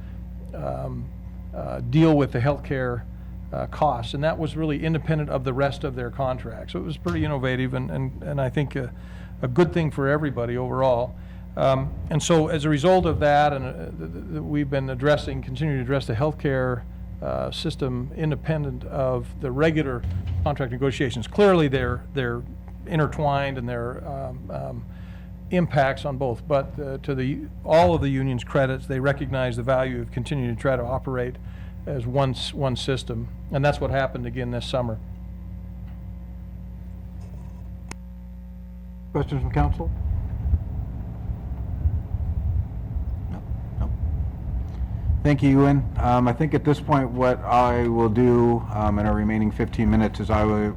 deal with the healthcare costs, and that was really independent of the rest of their contract. So it was pretty innovative and I think a good thing for everybody overall. And so as a result of that, and we've been continuing to address the healthcare system independent of the regular contract negotiations. Clearly, they're intertwined and there are impacts on both. But to all of the unions' credits, they recognize the value of continuing to try to operate as one system, and that's what happened again this summer. questions from council? Thank you, Ewan. I think at this point, what I will do in our remaining 15 minutes is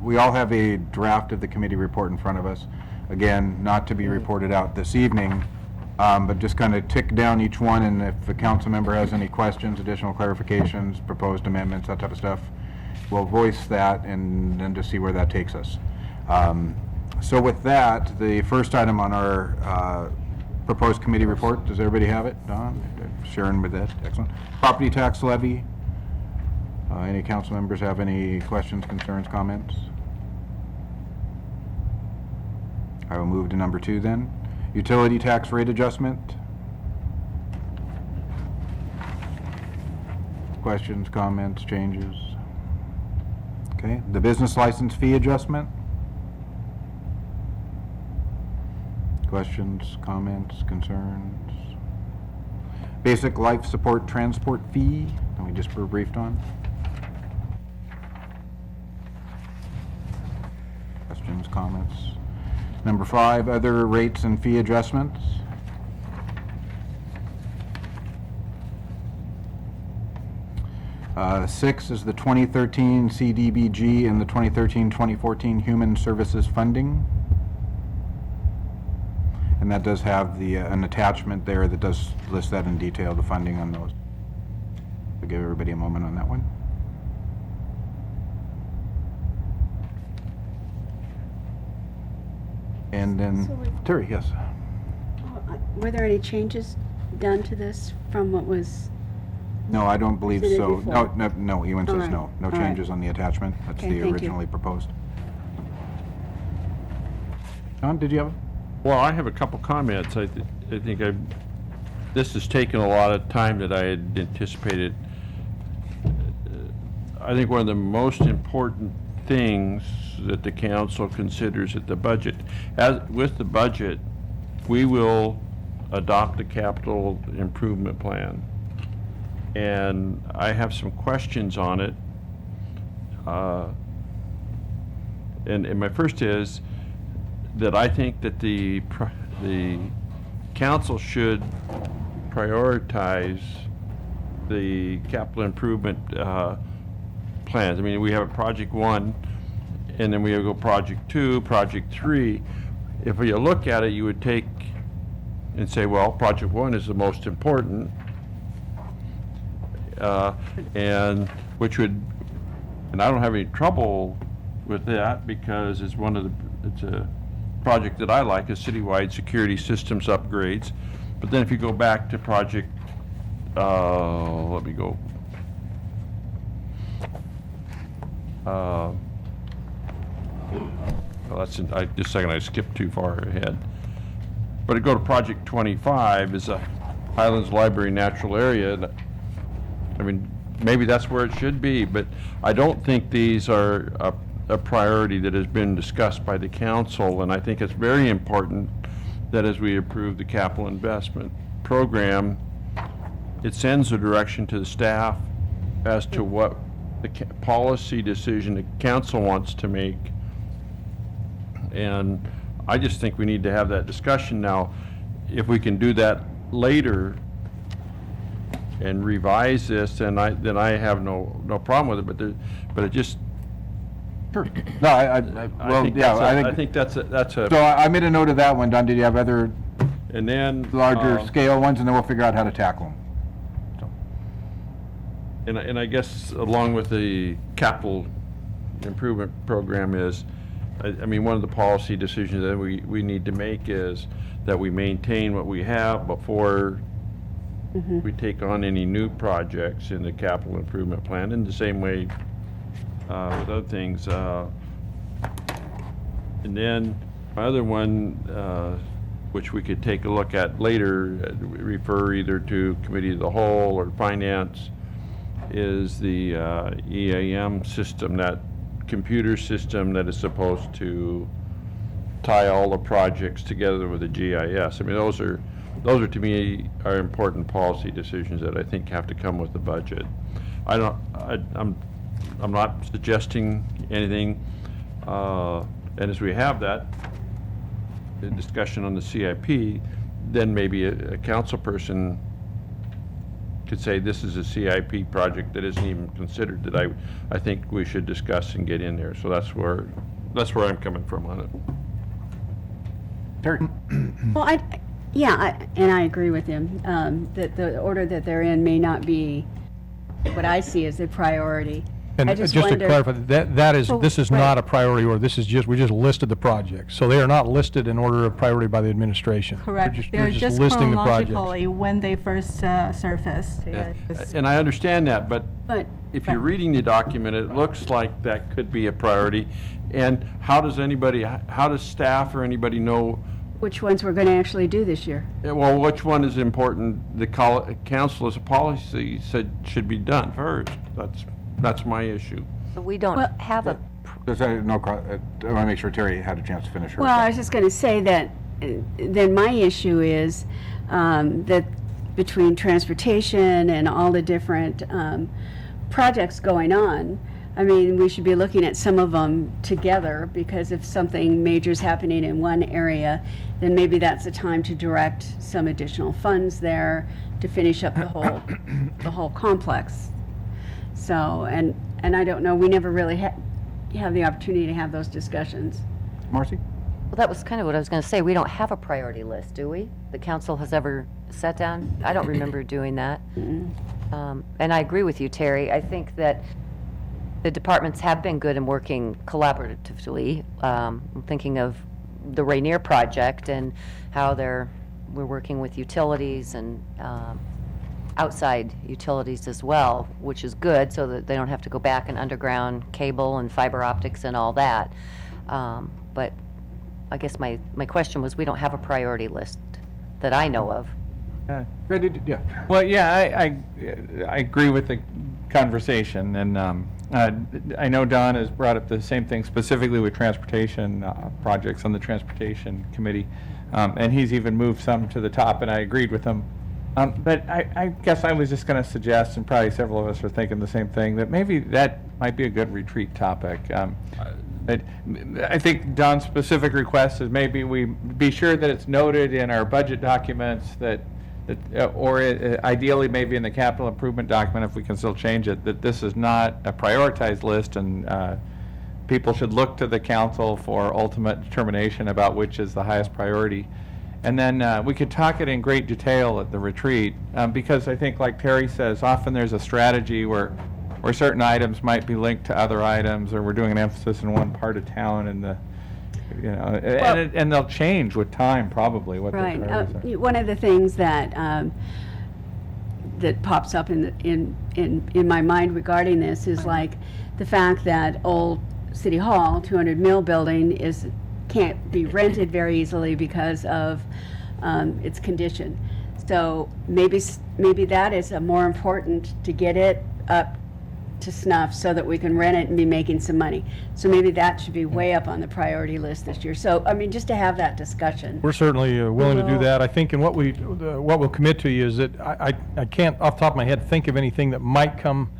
we all have a draft of the committee report in front of us. Again, not to be reported out this evening, but just kind of tick down each one, and if the council member has any questions, additional clarifications, proposed amendments, that type of stuff, we'll voice that and then just see where that takes us. So with that, the first item on our proposed committee report, does everybody have it? Don? Sharon with that, excellent. Property tax levy. Any council members have any questions, concerns, comments? I will move to number 2 then. Utility tax rate adjustment. Questions, comments, changes? Okay, the business license fee adjustment. Questions, comments, concerns? Basic life support transport fee, that we just were briefed on. Questions, comments? Number 5, other rates and fee adjustments. 6 is the 2013 CDBG and the 2013-2014 Human Services Funding. And that does have an attachment there that does list that in detail, the funding on those. I'll give everybody a moment on that one. And then, Terry, yes. Were there any changes done to this from what was? No, I don't believe Did it so. before? No, Ewan says All right. no. No All right. changes on the attachment. That's Okay, the thank you. originally proposed. John, did you have? Well, I have a couple comments. I think this has taken a lot of time that I had anticipated. I think one of the most important things that the council considers at the budget, with the budget, we will adopt a capital improvement plan. And I have some questions on it. And my first is that I think that the council should prioritize the capital improvement plans. I mean, we have a Project 1, and then we go Project 2, Project 3. If you look at it, you would take and say, well, Project 1 is the most important, and which would, and I don't have any trouble with that because it's it's a project that I like, is citywide security systems upgrades. But then if you go back to Project, let me go. Well, just a second, I skipped too far ahead. But to go to Project 25 is a Highlands Library Natural Area. I mean, maybe that's where it should be, but I don't think these are a priority that has been discussed by the council, and I think it's very important that as we approve the capital investment program, it sends a direction to the staff as to what the policy decision the council wants to make. And I just think we need to have that discussion now. If we can do that later and revise this, then I have no problem with it. But it just. Sure. No, I think that's a. So I made a note of that one. Don, did you have other And then larger scale ones, and then we'll figure out how to tackle them. And I guess along with the capital improvement program is, I mean, one of the policy decisions that we need to make is that we maintain what we have before we take on any new projects in the capital improvement plan, in the same way with other things. And then my other one, which we could take a look at later, refer either to Committee of the Whole or Finance, is the EAM system, that computer system that is supposed to tie all the projects together with the GIS. I mean, those are to me are important policy decisions that I think have to come with the budget. I'm not suggesting anything, and as we have that discussion on the CIP, then maybe a council person could say this is a CIP project that isn't even considered, that I think we should discuss and get in there. So that's where I'm coming from on it. Terry? Well, I agree with him, that the order that they're in may not be what I see as a priority. And I just just to wonder- clarify, this is Right. not a priority order. This is just, we just listed the projects. So they are not listed in order of priority by the administration. Correct. We're They're just listing the projects. chronologically when they first surfaced. Yeah, it's- And I understand that, but But, if you're reading the document, it looks like that could be a priority. And how does staff or anybody know, which ones we're going to actually do this year? well, which one is important? The council as a policy said should be done first. That's my issue. But we don't Well, have a, There's I want to make sure Terry had a chance to finish her. Well, I was just going to say that, then my issue is that between transportation and all the different projects going on, I mean, we should be looking at some of them together, because if something major is happening in one area, then maybe that's the time to direct some additional funds there to finish up the whole complex. So, and I don't know, we never really have the opportunity to have those discussions. Marcy? Well, that was kind of what I was going to say. We don't have a priority list, do we? The council has ever sat down? I don't remember doing that. And I agree with you, Terry. I think that the departments have been good in working collaboratively. I'm thinking of the Rainier project and how we're working with utilities and outside utilities as well, which is good, so that they don't have to go back and underground cable and fiber optics and all that. But I guess my question was, we don't have a priority list that I know of. Randy, yeah. Well, yeah, I agree with the conversation, and I know Don has brought up the same thing specifically with transportation projects on the Transportation Committee, and he's even moved some to the top, and I agreed with him. But I guess I was just going to suggest, and probably several of us are thinking the same thing, that maybe that might be a good retreat topic. I think Don's specific request is maybe we be sure that it's noted in our budget documents or ideally maybe in the capital improvement document, if we can still change it, that this is not a prioritized list, and people should look to the council for ultimate determination about which is the highest priority. And then we could talk it in great detail at the retreat, because I think, like Terry says, often there's a strategy where certain items might be linked to other items, or we're doing an emphasis in one part of town, and and they'll change with time, probably, what the Right. priorities are. One of the things that that pops up in my mind regarding this is like the fact that old City Hall, 200 Mill building, can't be rented very easily because of its condition. So maybe that is more important to get it up to snuff so that we can rent it and be making some money. So maybe that should be way up on the priority list this year. So, I mean, just to have that discussion. We're certainly willing to do Well- that. I think, and what we'll commit to you is that I can't, off the top of my head, think of anything that might come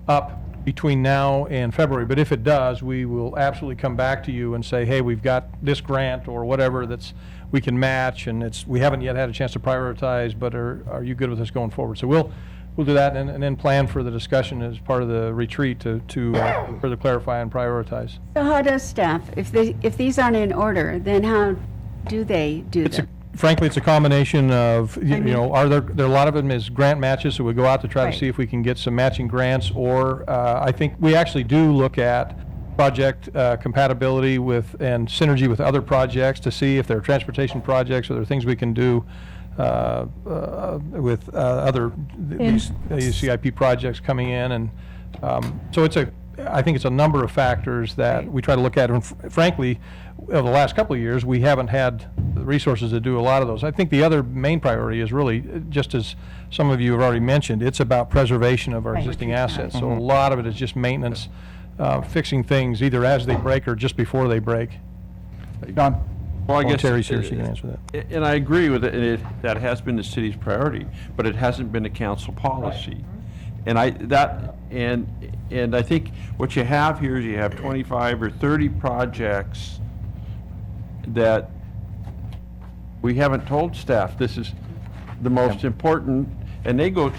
up between now and February, but if it does, we will absolutely come back to you and say, hey, we've got this grant or whatever we can match, and we haven't yet had a chance to prioritize, but are you good with us going forward? So we'll do that, and then plan for the discussion as part of the retreat to further clarify and prioritize. So how does staff, if these aren't in order, then how do they do them? Frankly, it's a combination of, you know, there are a lot of them is grant matches, so we go out to try Right. to see if we can get some matching grants, or I think we actually do look at project compatibility and synergy with other projects to see if there are transportation projects or there are things we can do with other these CIP projects coming in, and so I think it's a number of factors that we try to look at, and frankly, over the last couple of years, we haven't had the resources to do a lot of those. I think the other main priority is really, just as some of you have already mentioned, it's about preservation of our Right. existing assets. So a lot of it is just maintenance, fixing things either as they break or just before they break. Don? Well, I Well, guess Terry's here, she can answer that. And I agree with it, and that has been the city's priority, but it hasn't been a council policy. And I think what you have here is you have 25 or 30 projects that we haven't told staff this is the most important, and they go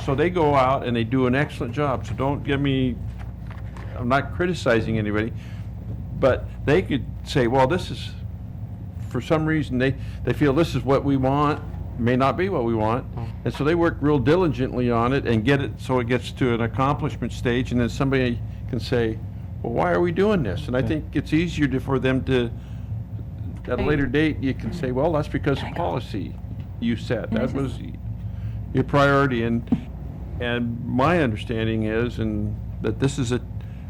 out and they do an excellent job. So don't give me, I'm not criticizing anybody, but they could say, well, this is, for some reason, they feel this is what we want, may not be what we want, and so they work real diligently on it and get it so it gets to an accomplishment stage, and then somebody can say, well, why are we doing this? And I think it's easier for them to, at a later date, you can say, well, that's because of policy you set. That was your priority, and my understanding is, and that this is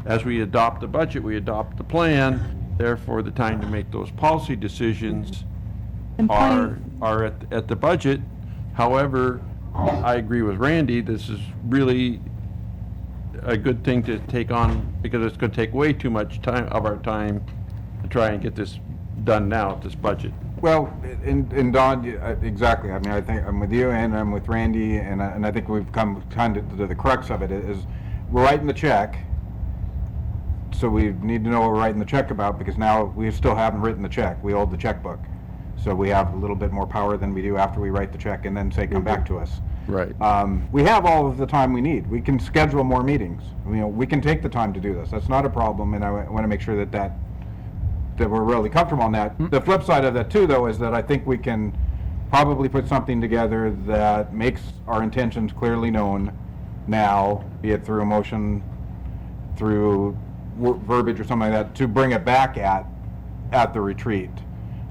as we adopt the budget, we adopt the plan, therefore the time to make those policy decisions are at the budget. However, I agree with Randy, this is really a good thing to take on, because it's going to take way too much of our time to try and get this done now at this budget. Well, and Don, exactly. I mean, I think I'm with you, and I'm with Randy, and I think we've come kind of to the crux of it, is we're writing the check, so we need to know what we're writing the check about, because now we still haven't written the check. We hold the checkbook. So we have a little bit more power than we do after we write the check and then say, come back to us. Right. We have all of the time we need. We can schedule more meetings. We can take the time to do this. That's not a problem, and I want to make sure that we're really comfortable on that. The flip side of that too, though, is that I think we can probably put something together that makes our intentions clearly known now, be it through a motion, through verbiage or something like that, to bring it back at the retreat,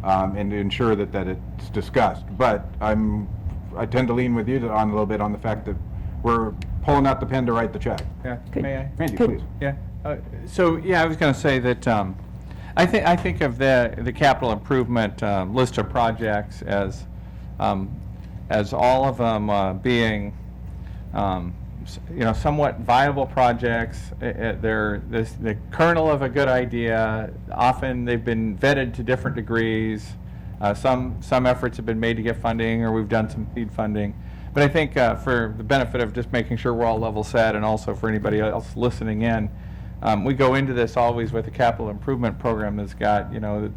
and to ensure that it's discussed. But I tend to lean with you on a little bit on the fact that we're pulling out the pen to write the check. Yeah, may I? Randy, please. Yeah. I was going to say that I think of the capital improvement list of projects as all of them being somewhat viable projects. They're the kernel of a good idea. Often they've been vetted to different degrees. Some efforts have been made to get funding, or we've done some seed funding. But I think for the benefit of just making sure we're all level set, and also for anybody else listening in, we go into this always with a capital improvement program that's got,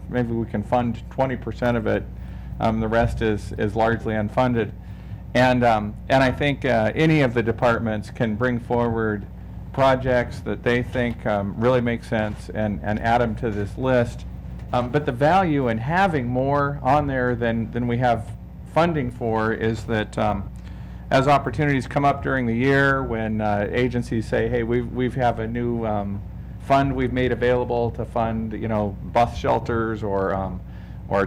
maybe we can fund 20% of it. The rest is largely unfunded. And I think any of the departments can bring forward projects that they think really make sense and add them to this list. But the value in having more on there than we have funding for is that as opportunities come up during the year, when agencies say, hey, we have a new fund we've made available to fund, bus shelters or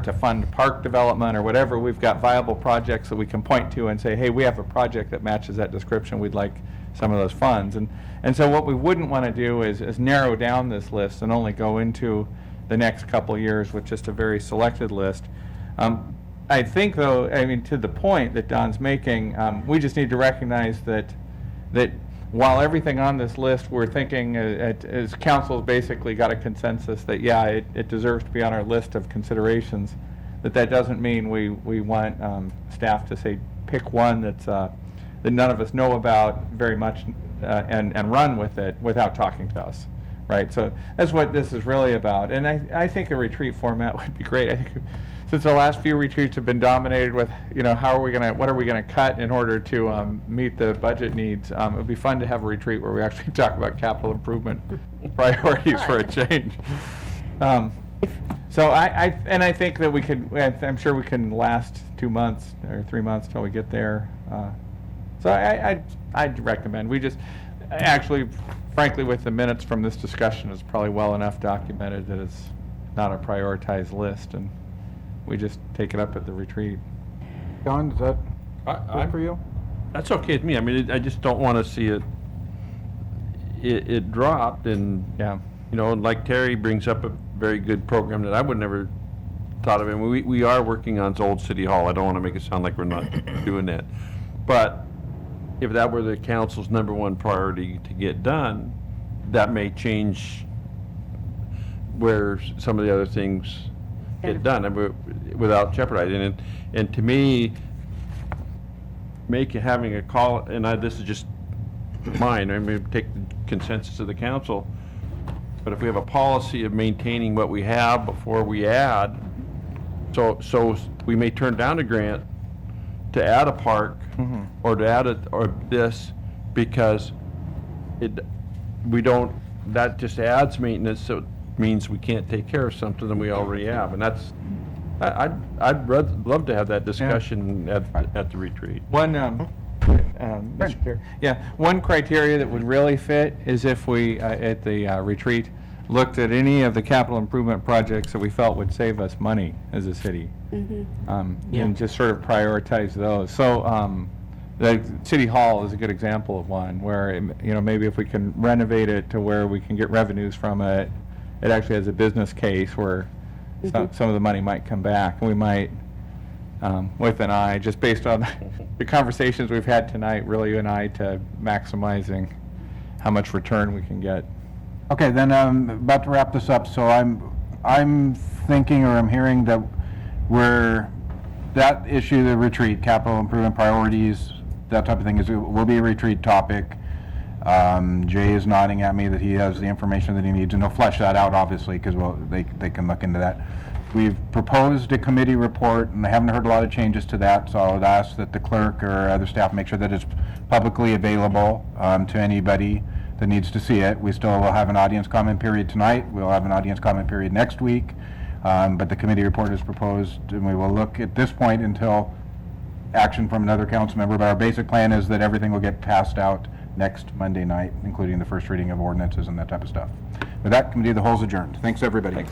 to fund park development or whatever, we've got viable projects that we can point to and say, hey, we have a project that matches that description, we'd like some of those funds. And so what we wouldn't want to do is narrow down this list and only go into the next couple of years with just a very selected list. I think, though, to the point that Don's making, we just need to recognize that while everything on this list we're thinking as council's basically got a consensus that, yeah, it deserves to be on our list of considerations, that doesn't mean we want staff to say pick one that none of us know about very much and run with it without talking to us. Right, so that's what this is really about, and I think a retreat format would be great. I think since the last few retreats have been dominated with, what are we gonna cut in order to meet the budget needs, it would be fun to have a retreat where we actually talk about capital improvement priorities for a change. So I think that I'm sure we can last 2 months or 3 months till we get there. So I'd recommend we just actually. Frankly, with the minutes from this discussion, it's probably well enough documented that it's not a prioritized list, and we just take it up at the retreat. Don, is that good for you? That's okay with me. I just don't want to see it dropped, and Yeah. like Terry brings up a very good program that I would never thought of. We are working on Old City Hall. I don't want to make it sound like we're not doing that, but if that were the council's number one priority to get done, that may change where some of the other things get done without jeopardizing it. And to me, having a call, and this is just mine, take the consensus of the council, but if we have a policy of maintaining what we have before we add, so we may turn down a grant to add a park, or to add this, because that just adds maintenance, so it means we can't take care of something that we already have, and that's, I'd love to have that discussion at the retreat. Mr. Chair, one criteria that would really fit is if we, at the retreat, looked at any of the capital improvement projects that we felt would save us money as a city. And just sort of prioritize those. So the City Hall is a good example of one where, maybe if we can renovate it to where we can get revenues from it, it actually has a business case where some of the money might come back. And we might, with an eye, just based on the conversations we've had tonight, really an eye to maximizing how much return we can get. Okay, then I'm about to wrap this up, so I'm thinking, or I'm hearing that that issue, the retreat, capital improvement priorities, that type of thing, will be a retreat topic. Jay is nodding at me that he has the information that he needs, and he'll flesh that out, obviously, because they can look into that. We've proposed a committee report, and I haven't heard a lot of changes to that, so I would ask that the clerk or other staff make sure that it's publicly available to anybody that needs to see it. We still will have an audience comment period tonight. We'll have an audience comment period next week, but the committee report is proposed, and we will look at this point until action from another council member. But our basic plan is that everything will get passed out next Monday night, including the first reading of ordinances and that type of stuff. With that, committee of the whole is adjourned. Thanks, everybody.